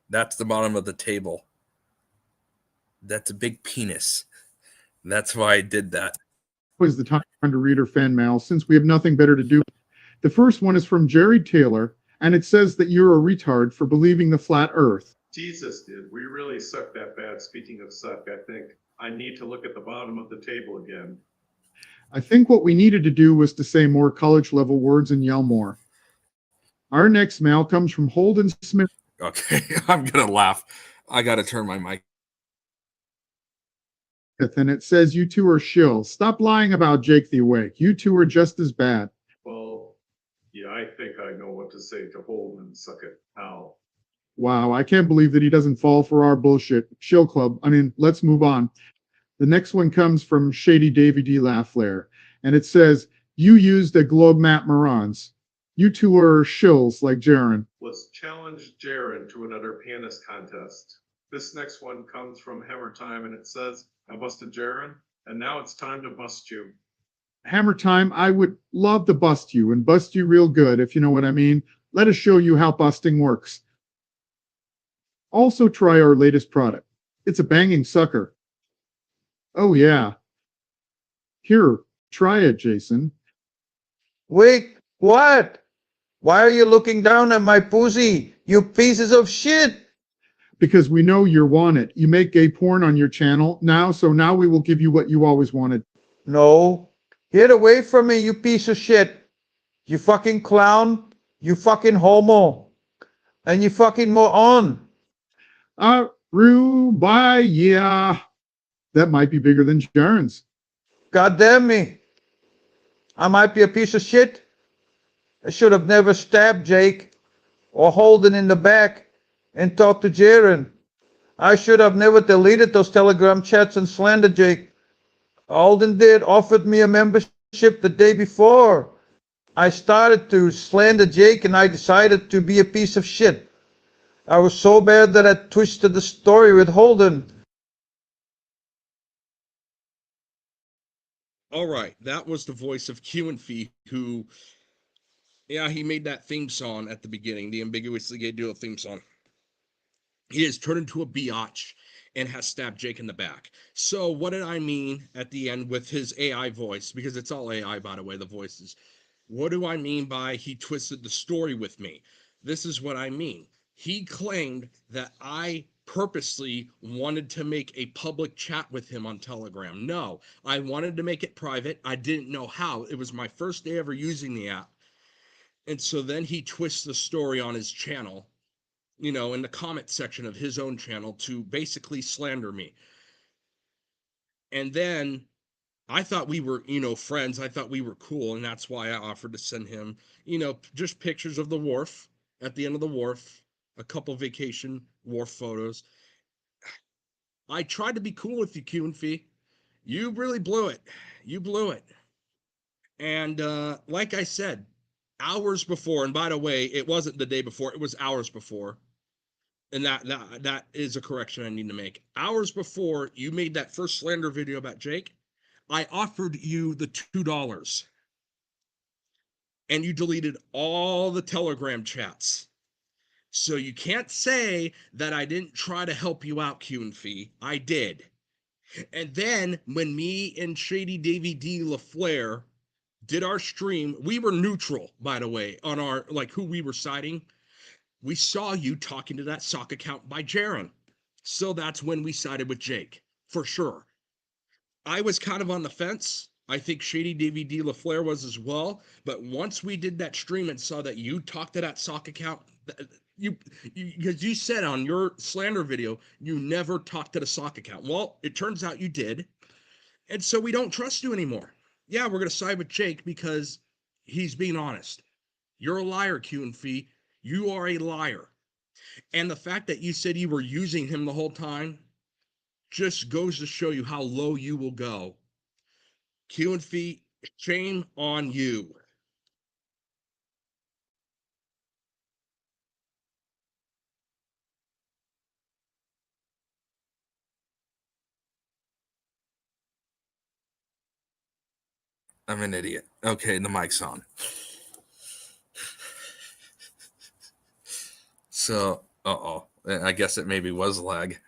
that's the bottom of the table. That's a big penis. That's why I did that. was the time to read our fan mail since we have nothing better to do. The first one is from Jerry Taylor, and it says that you're a retard for believing the flat earth. Jesus, dude, we really suck that bad. Speaking of suck, I think I need to look at the bottom of the table again. I think what we needed to do was to say more college level words and yell more. Our next mail comes from Holden Smith. Okay, I'm going to laugh. I got to turn my mic. And it says, you two are shills. Stop lying about Jake the Awake. You two are just as bad. Well, yeah, I think I know what to say to Holden. Suck it. How? Wow, I can't believe that he doesn't fall for our bullshit. Shill Club. I mean, let's move on. The next one comes from Shady Davy D. LaFleur, and it says, you used a globe map morons. You two are shills like Jaren. Let's challenge Jaren to another pandas contest. This next one comes from Hammer Time, and it says, I busted Jaren, and now it's time to bust you. Hammer Time, I would love to bust you and bust you real good, if you know what I mean. Let us show you how busting works. Also try our latest product. It's a banging sucker. Oh yeah. Here, try it, Jason. Wait, what? Why are you looking down at my pussy, you pieces of shit? Because we know you're wanted. You make gay porn on your channel now, so now we will give you what you always wanted. No. Get away from me, you piece of shit. You fucking clown. You fucking homo. And you fucking moron. Rubaya. That might be bigger than Jaren's. God damn me. I might be a piece of shit. I should have never stabbed Jake or Holden in the back and talked to Jaren. I should have never deleted those Telegram chats and slandered Jake. Holden did offered me a membership the day before. I started to slander Jake and I decided to be a piece of shit. I was so bad that I twisted the story with Holden. All right, that was the voice of Q and Fee, who, yeah, he made that theme song at the beginning, the Ambiguously Gay Duo theme song. He has turned into a biatch and has stabbed Jake in the back. So what did I mean at the end with his AI voice? Because it's all AI, by the way, the voices. What do I mean by he twisted the story with me? This is what I mean. He claimed that I purposely wanted to make a public chat with him on Telegram. No, I wanted to make it private. I didn't know how. It was my first day ever using the app. And so then he twists the story on his channel, you know, in the comment section of his own channel to basically slander me. And then I thought we were, you know, friends. I thought we were cool. And that's why I offered to send him, you know, just pictures of the wharf at the end of the wharf, a couple vacation wharf photos. I tried to be cool with you, Q and Fee. You really blew it. You blew it. And like I said, hours before, and by the way, it wasn't the day before, it was hours before. And that is a correction I need to make. Hours before you made that first slander video about Jake, I offered you the $2. And you deleted all the Telegram chats. So you can't say that I didn't try to help you out, Q and Fee. I did. And then when me and Shady Davy D. LaFleur did our stream, we were neutral, by the way, on our, like, who we were siding. We saw you talking to that sock account by Jaren. So that's when we sided with Jake, for sure. I was kind of on the fence. I think Shady Davy D. LaFleur was as well. But once we did that stream and saw that you talked to that sock account, because you said on your slander video, you never talked to the sock account. Well, it turns out you did. And so we don't trust you anymore. Yeah, we're going to side with Jake because he's being honest. You're a liar, Q and Fee. You are a liar. And the fact that you said you were using him the whole time just goes to show you how low you will go. Q and Fee, shame on you. I'm an idiot. Okay, the mic's on. So, I guess it maybe was lag.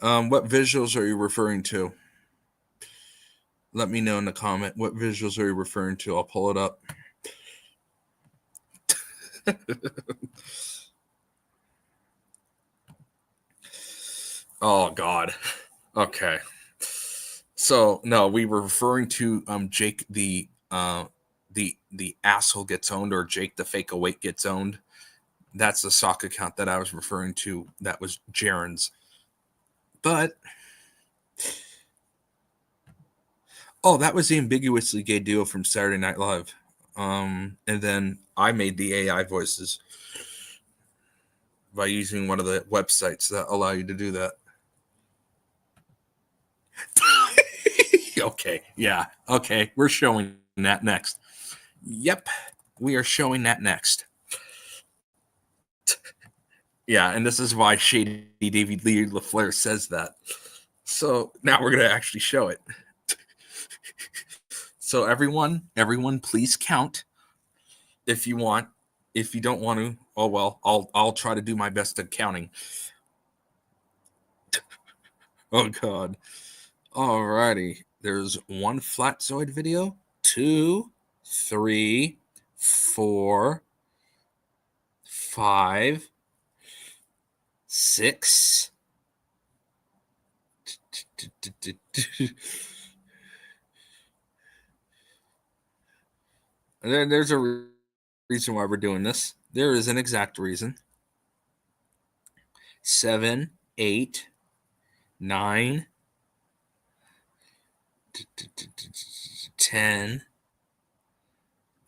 What visuals are you referring to? Let me know in the comment. What visuals are you referring to? I'll pull it up. Oh God. Okay. So no, we were referring to Jake the asshole gets owned, or Jake the fake awake gets owned. That's the sock account that I was referring to. That was Jaren's. But that was the ambiguously gay duo from Saturday Night Live. And then I made the AI voices by using one of the websites that allow you to do that. Okay, yeah. Okay, we're showing that next. Yep, we are showing that next. Yeah, and this is why Shady David Lee LaFleur says that. So now we're going to actually show it. So everyone, please count if you want. If you don't want to, oh well, I'll try to do my best at counting. Oh God. Alrighty. There's 1 Flatzoid video, 2, 3, 4, 5, 6. And then there's a reason why we're doing this. There is an exact reason. 7, 8, 9, 10,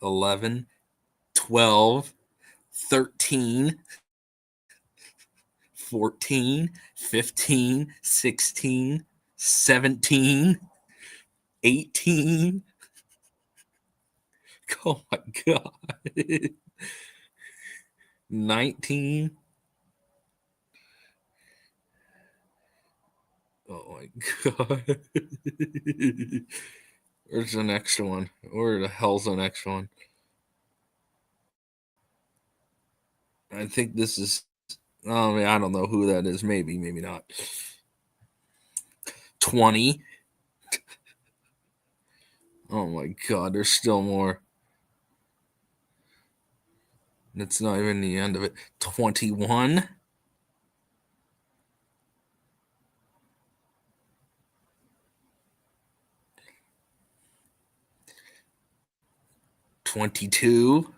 11, 12, 13, 14, 15, 16, 17, 18. Oh my God. 19. Oh my God. Where's the next one? Where the hell's the next one? I think this is, I don't know who that is. Maybe not. 20. Oh my God, there's still more. That's not even the end of it. 21. 22,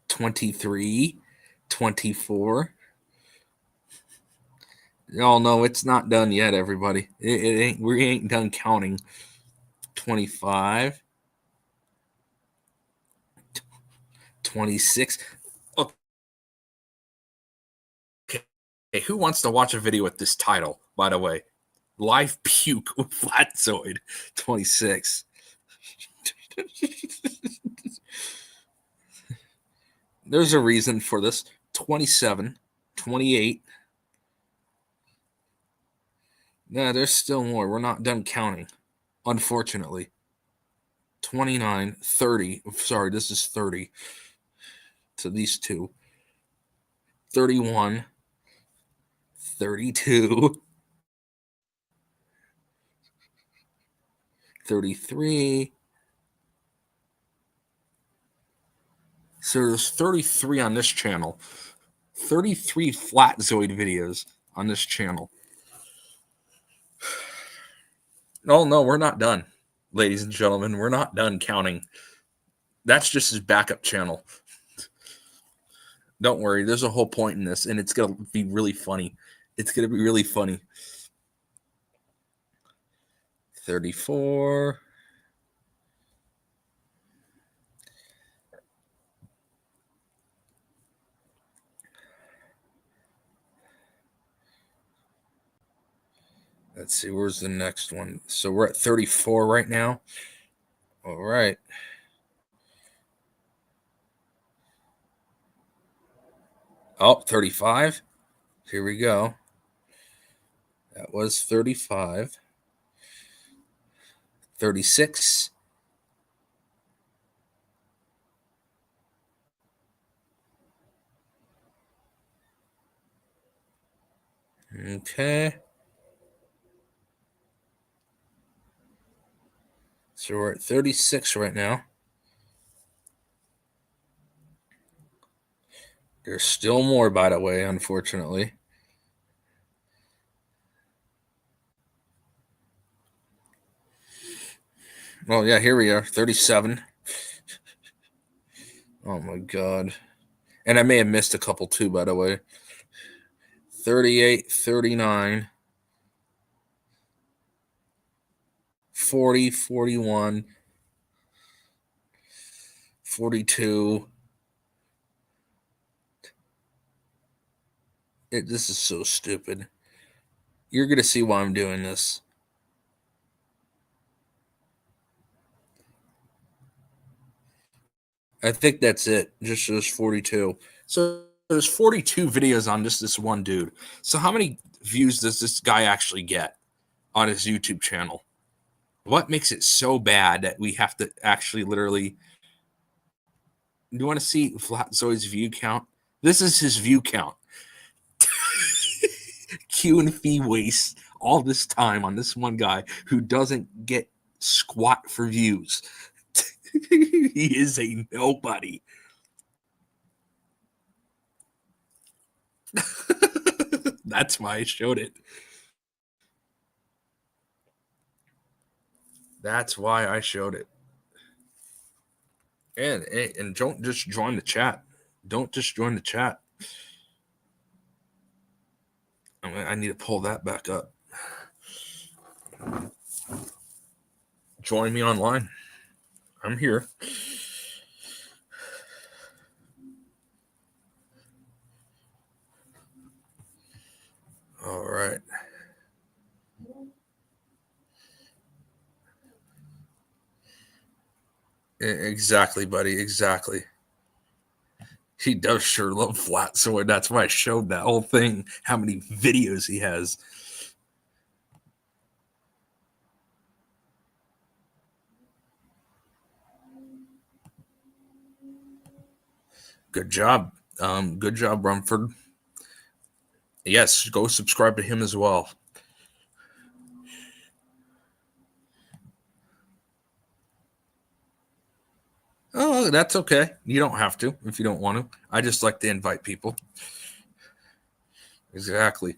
23, 24. Oh no, it's not done yet, everybody. It ain't. We ain't done counting. 25, 26. Okay, who wants to watch a video with this title? By the way, live puke with Flatzoid. 26. There's a reason for this. 27, 28. Nah, there's still more. We're not done counting, unfortunately. 29, 30. Sorry, this is 30. So these two. 31, 32, 33. So there's 33 on this channel. 33 Flatzoid videos on this channel. Oh, no, we're not done. Ladies and gentlemen, we're not done counting. That's just his backup channel. Don't worry, there's a whole point in this, and it's going to be really funny. It's going to be really funny. 34. Let's see, where's the next one? So we're at 34 right now. All right. Oh, 35. Here we go. That was 35. 36. Okay. So we're at 36 right now. There's still more, by the way, unfortunately. Oh, yeah, here we are, 37. Oh, my God. And I may have missed a couple, too, by the way. 38, 39, 40, 41, 42. This is so stupid. You're going to see why I'm doing this. I think that's it. Just shows 42. So there's 42 videos on just this one dude. So how many views does this guy actually get on his YouTube channel? What makes it so bad that we have to actually literally... Do you want to see Flat Zoe's view count? This is his view count. Q and Fee wastes all this time on this one guy who doesn't get squat for views. He is a nobody. That's why I showed it. That's why I showed it. And don't just join the chat. Don't just join the chat. I need to pull that back up. Join me online. I'm here. All right. Exactly, buddy. Exactly. He does sure love Flat Sword. That's why I showed that whole thing, how many videos he has. Good job. Good job, Rumford. Yes, go subscribe to him as well. Oh, that's okay. You don't have to if you don't want to. I just like to invite people. Exactly.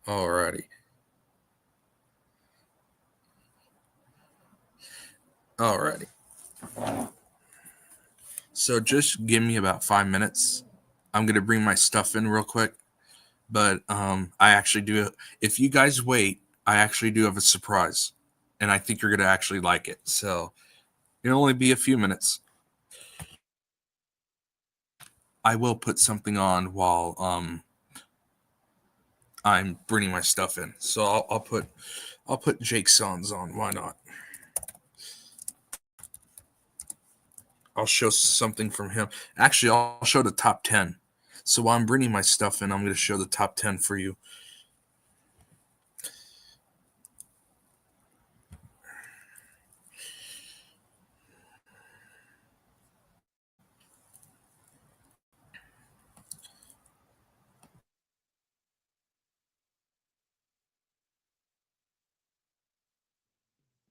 Alrighty. Alrighty. So just give me about 5 minutes. I'm going to bring my stuff in real quick. But I actually do. If you guys wait, I actually do have a surprise. And I think you're going to actually like it. So it'll only be a few minutes. I will put something on while I'm bringing my stuff in. So I'll put Jake Sons on. Why not? I'll show something from him. Actually, I'll show the top 10. So while I'm bringing my stuff in, I'm going to show the top 10 for you.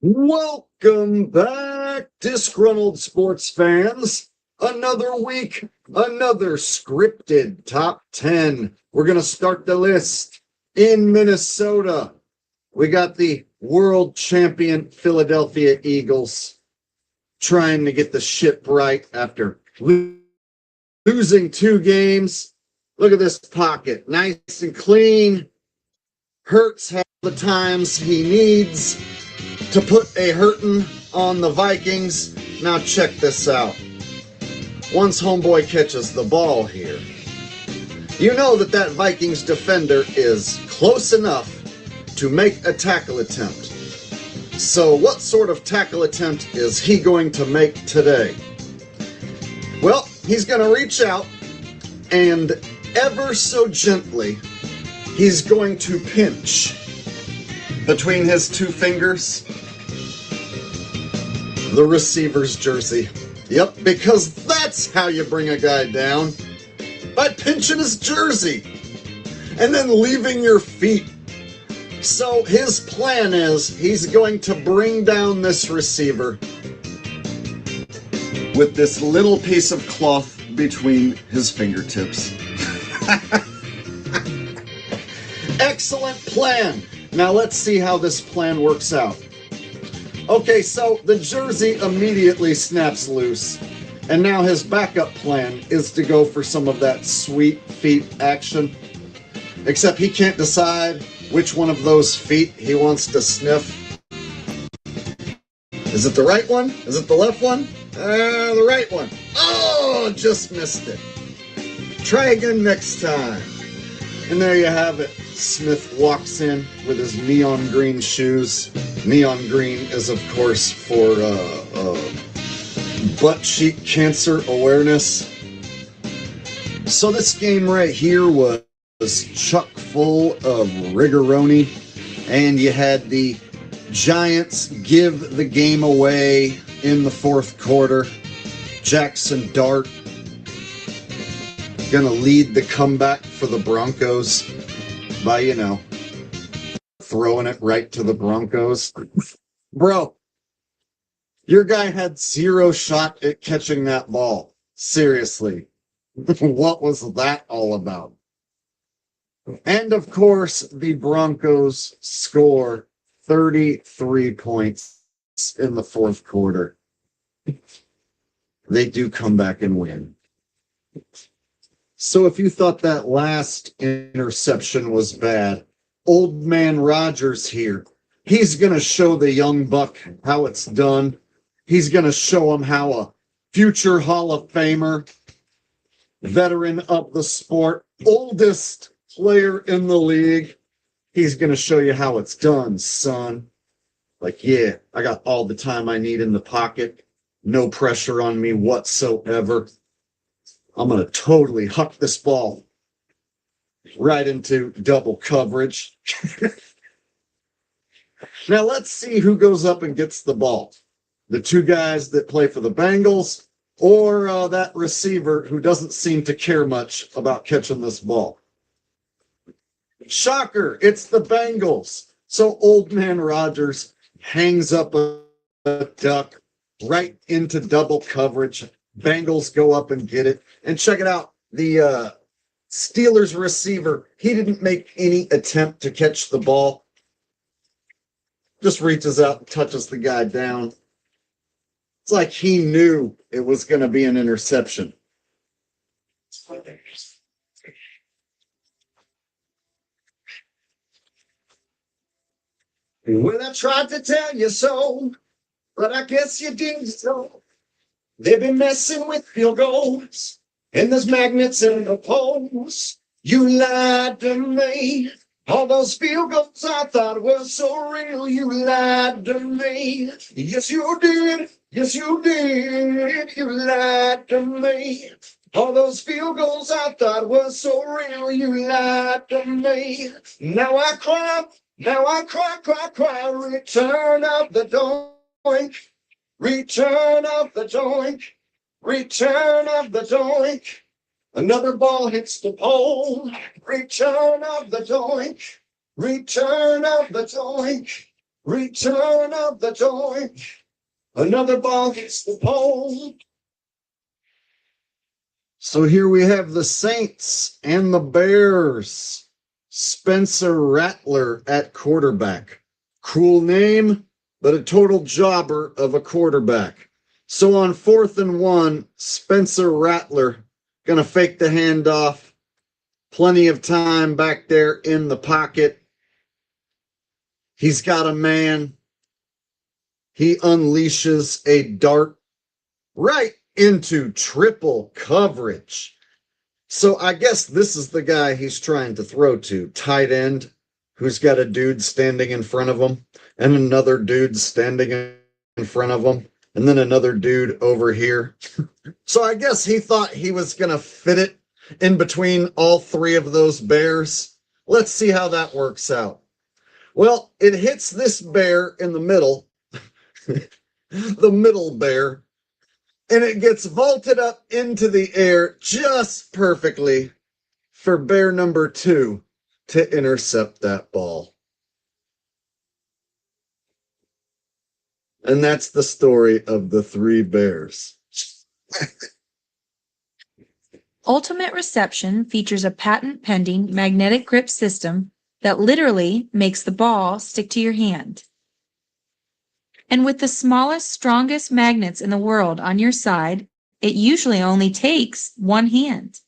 Welcome back, disgruntled sports fans. Another week, another scripted top 10. We're going to start the list in Minnesota. We got the world champion Philadelphia Eagles trying to get the ship right after losing 2 games. Look at this pocket, nice and clean. Hurts have the times he needs to put a hurtin' on the Vikings. Now check this out. Once homeboy catches the ball here, you know that Vikings defender is close enough to make a tackle attempt. So what sort of tackle attempt is he going to make today? Well, he's going to reach out and ever so gently, he's going to pinch between his two fingers the receiver's jersey. Yep, because that's how you bring a guy down. By pinching his jersey and then leaving your feet. So his plan is he's going to bring down this receiver with this little piece of cloth between his fingertips. Excellent plan. Now let's see how this plan works out. Okay, so the jersey immediately snaps loose. And now his backup plan is to go for some of that sweet feet action. Except he can't decide which one of those feet he wants to sniff. Is it the right one? Is it the left one? The right one. Oh, just missed it. Try again next time. And there you have it. Smith walks in with his neon green shoes. Neon green is, of course, for butt cheek cancer awareness. So this game right here was chock full of rigoroni, and you had the Giants give the game away in the fourth quarter. Jackson Dart gonna lead the comeback for the Broncos by, throwing it right to the Broncos. Bro, your guy had zero shot at catching that ball. Seriously. What was that all about? And of course, the Broncos score 33 points in the fourth quarter. They do come back and win. So if you thought that last interception was bad, Old Man Rogers here, he's going to show the young buck how it's done. He's going to show him how a future Hall of Famer, veteran of the sport, oldest player in the league, he's going to show you how it's done, son. Like, yeah, I got all the time I need in the pocket. No pressure on me whatsoever. I'm going to totally huck this ball right into double coverage. Now let's see who goes up and gets the ball. The two guys that play for the Bengals or that receiver who doesn't seem to care much about catching this ball. Shocker, it's the Bengals. So Old Man Rogers hangs up a duck right into double coverage. Bengals go up and get it. And check it out. The Steelers receiver, he didn't make any attempt to catch the ball. Just reaches out and touches the guy down. It's like he knew it was going to be an interception. Well, I tried to tell you so, but I guess you didn't so. They've been messing with field goals, and there's magnets in the poles. You lied to me. All those field goals I thought were so real. You lied to me. Yes, you did. Yes, you did. You lied to me. All those field goals I thought were so real. You lied to me. Now I cry. Now I cry, cry, cry. Return of the doink. Return of the doink. Return of the doink. Another ball hits the pole. Return of the doink. Return of the doink. Return of the doink. Another ball hits the pole. So here we have the Saints and the Bears. Spencer Rattler at quarterback. Cool name, but a total jobber of a quarterback. So on 4th and 1, Spencer Rattler gonna fake the handoff. Plenty of time back there in the pocket. He's got a man. He unleashes a dart right into triple coverage. So I guess this is the guy he's trying to throw to. Tight end, who's got a dude standing in front of him, and another dude standing in front of him, and then another dude over here. So I guess he thought he was going to fit it in between all three of those bears. Let's see how that works out. Well, it hits this bear in the middle, the middle bear, and it gets vaulted up into the air just perfectly for bear number 2 to intercept that ball. And that's the story of the 3 bears. Ultimate Reception features a patent-pending magnetic grip system that literally makes the ball stick to your hand. And with the smallest, strongest magnets in the world on your side, it usually only takes one hand.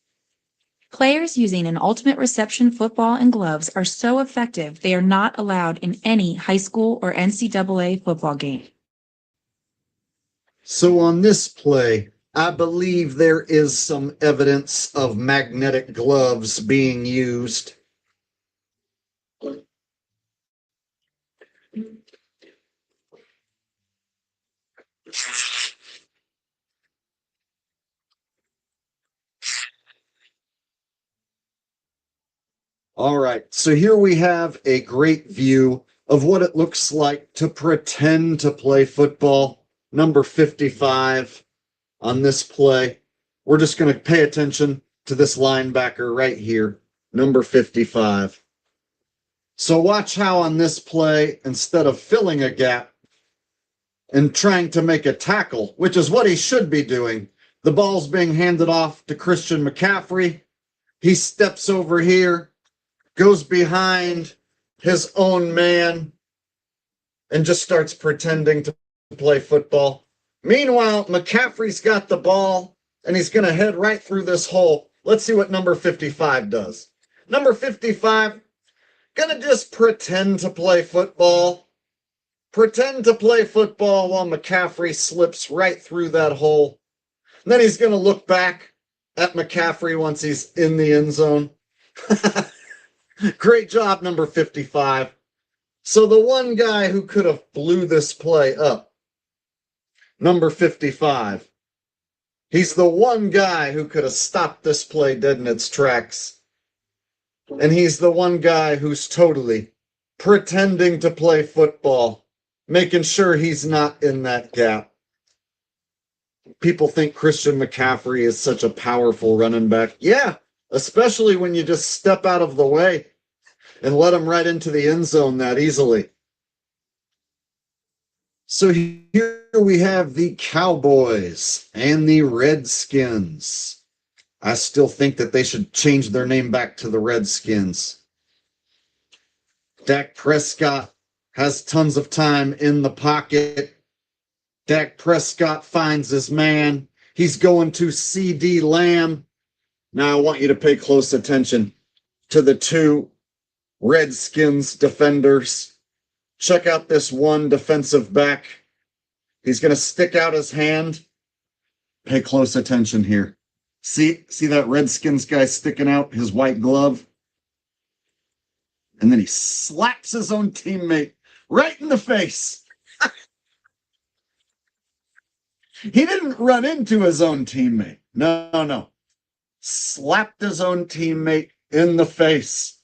Players using an Ultimate Reception football and gloves are so effective they are not allowed in any high school or NCAA football game. So on this play, I believe there is some evidence of magnetic gloves being used. All right, so here we have a great view of what it looks like to pretend to play football. Number 55 on this play. We're just going to pay attention to this linebacker right here, number 55. So watch how on this play, instead of filling a gap and trying to make a tackle, which is what he should be doing, the ball's being handed off to Christian McCaffrey. He steps over here, goes behind his own man, and just starts pretending to play football. Meanwhile, McCaffrey's got the ball, and he's going to head right through this hole. Let's see what number 55 does. Number 55, going to just pretend to play football. Pretend to play football while McCaffrey slips right through that hole. And then he's going to look back at McCaffrey once he's in the end zone. Great job, number 55. So the one guy who could have blew this play up, number 55. He's the one guy who could have stopped this play dead in its tracks. And he's the one guy who's totally pretending to play football, making sure he's not in that gap. People think Christian McCaffrey is such a powerful running back. Yeah, especially when you just step out of the way and let him right into the end zone that easily. So here we have the Cowboys and the Redskins. I still think that they should change their name back to the Redskins. Dak Prescott has tons of time in the pocket. Dak Prescott finds his man. He's going to CeeDee Lamb. Now I want you to pay close attention to the 2 Redskins defenders. Check out this one defensive back. He's going to stick out his hand. Pay close attention here. See that Redskins guy sticking out his white glove? And then he slaps his own teammate right in the face. He didn't run into his own teammate. No. Slapped his own teammate in the face.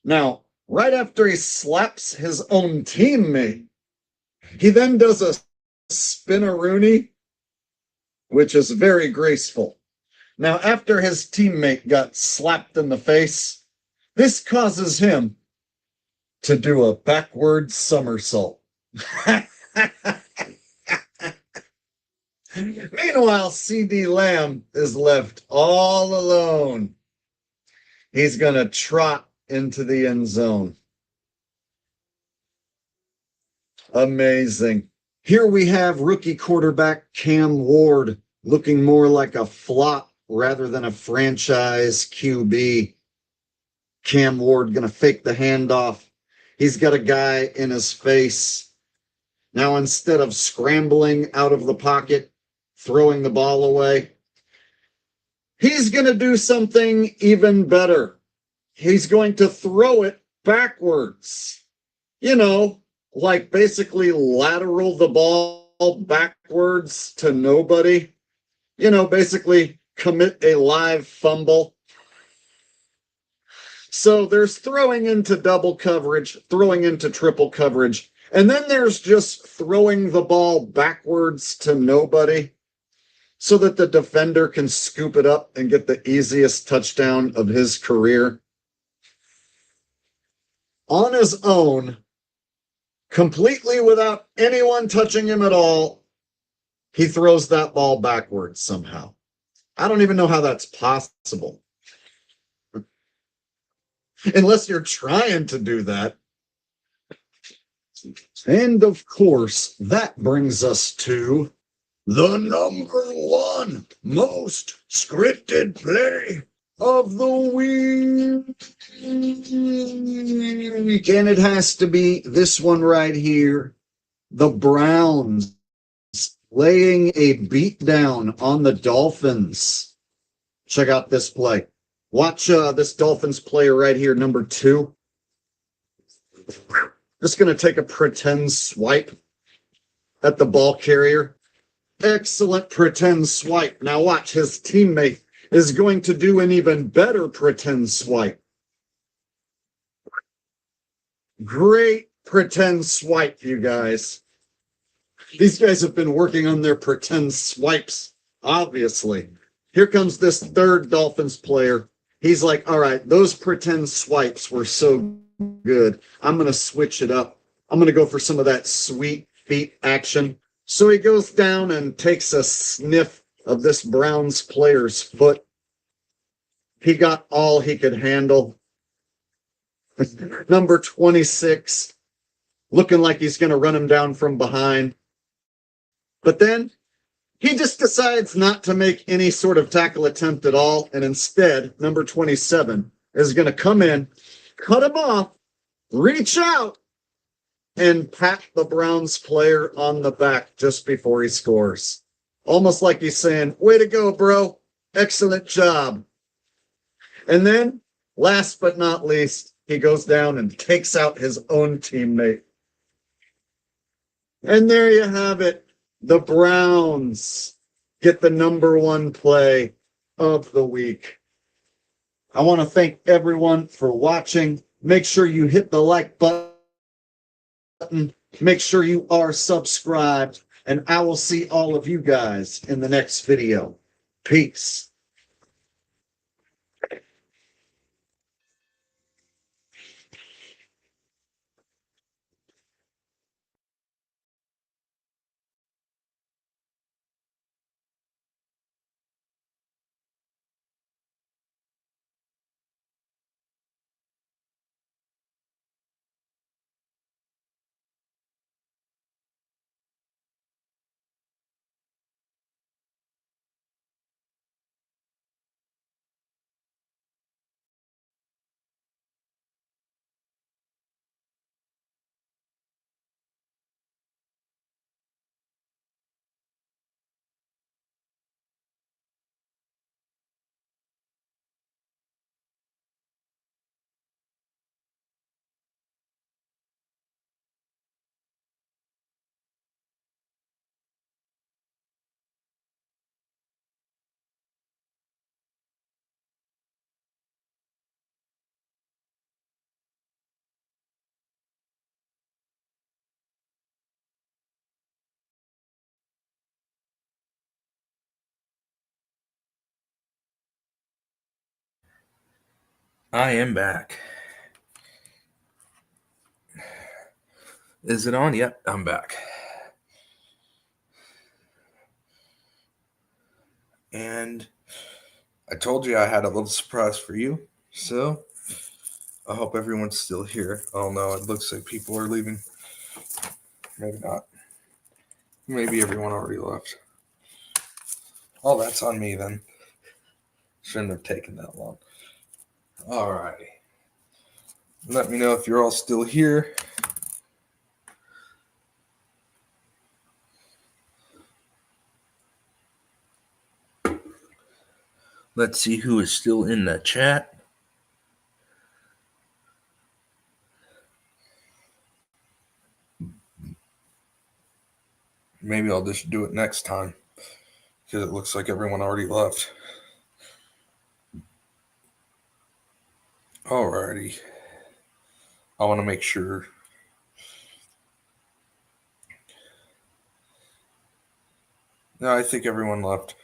Now, right after he slaps his own teammate, he then does a spin-a-rooney, which is very graceful. Now, after his teammate got slapped in the face, this causes him to do a backward somersault. Meanwhile, CeeDee Lamb is left all alone. He's going to trot into the end zone. Amazing. Here we have rookie quarterback Cam Ward looking more like a flop rather than a franchise QB. Cam Ward going to fake the handoff. He's got a guy in his face. Now, instead of scrambling out of the pocket, throwing the ball away, he's going to do something even better. He's going to throw it backwards. You know, like basically lateral the ball backwards to nobody. You know, basically commit a live fumble. So there's throwing into double coverage, throwing into triple coverage, and then there's just throwing the ball backwards to nobody so that the defender can scoop it up and get the easiest touchdown of his career. On his own, completely without anyone touching him at all, he throws that ball backwards somehow. I don't even know how that's possible. Unless you're trying to do that. And of course, that brings us to the number one most scripted play of the week. And it has to be this one right here. The Browns laying a beatdown on the Dolphins. Check out this play. Watch this Dolphins player right here, number 2. Just going to take a pretend swipe at the ball carrier. Excellent pretend swipe. Now watch, his teammate is going to do an even better pretend swipe. Great pretend swipe, you guys. These guys have been working on their pretend swipes, obviously. Here comes this third Dolphins player. He's like, all right, those pretend swipes were so good. I'm going to switch it up. I'm going to go for some of that sweet feet action. So he goes down and takes a sniff of this Browns player's foot. He got all he could handle. Number 26, looking like he's going to run him down from behind. But then he just decides not to make any sort of tackle attempt at all, and instead, number 27 is going to come in, cut him off, reach out, and pat the Browns player on the back just before he scores. Almost like he's saying, way to go, bro. Excellent job. And then, last but not least, he goes down and takes out his own teammate. And there you have it. The Browns get the number one play of the week. I want to thank everyone for watching. Make sure you hit the like button. Make sure you are subscribed. And I will see all of you guys in the next video. Peace. I am back. Is it on? Yep, I'm back. And I told you I had a little surprise for you. So I hope everyone's still here. Oh no, it looks like people are leaving. Maybe not. Maybe everyone already left. Oh, that's on me then. Shouldn't have taken that long. Alrighty. Let me know if you're all still here. Let's see who is still in the chat. Maybe I'll just do it next time because it looks like everyone already left. Alrighty. I want to make sure. No, I think everyone left.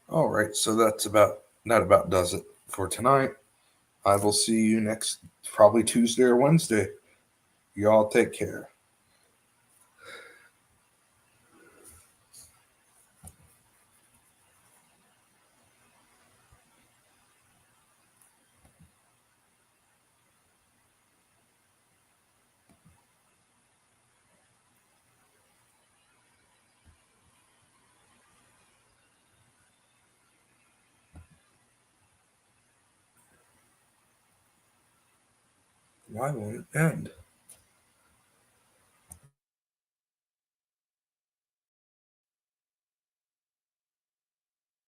All right, so that about does it for tonight. I will see you next, probably Tuesday or Wednesday. Y'all take care. Why won't it end?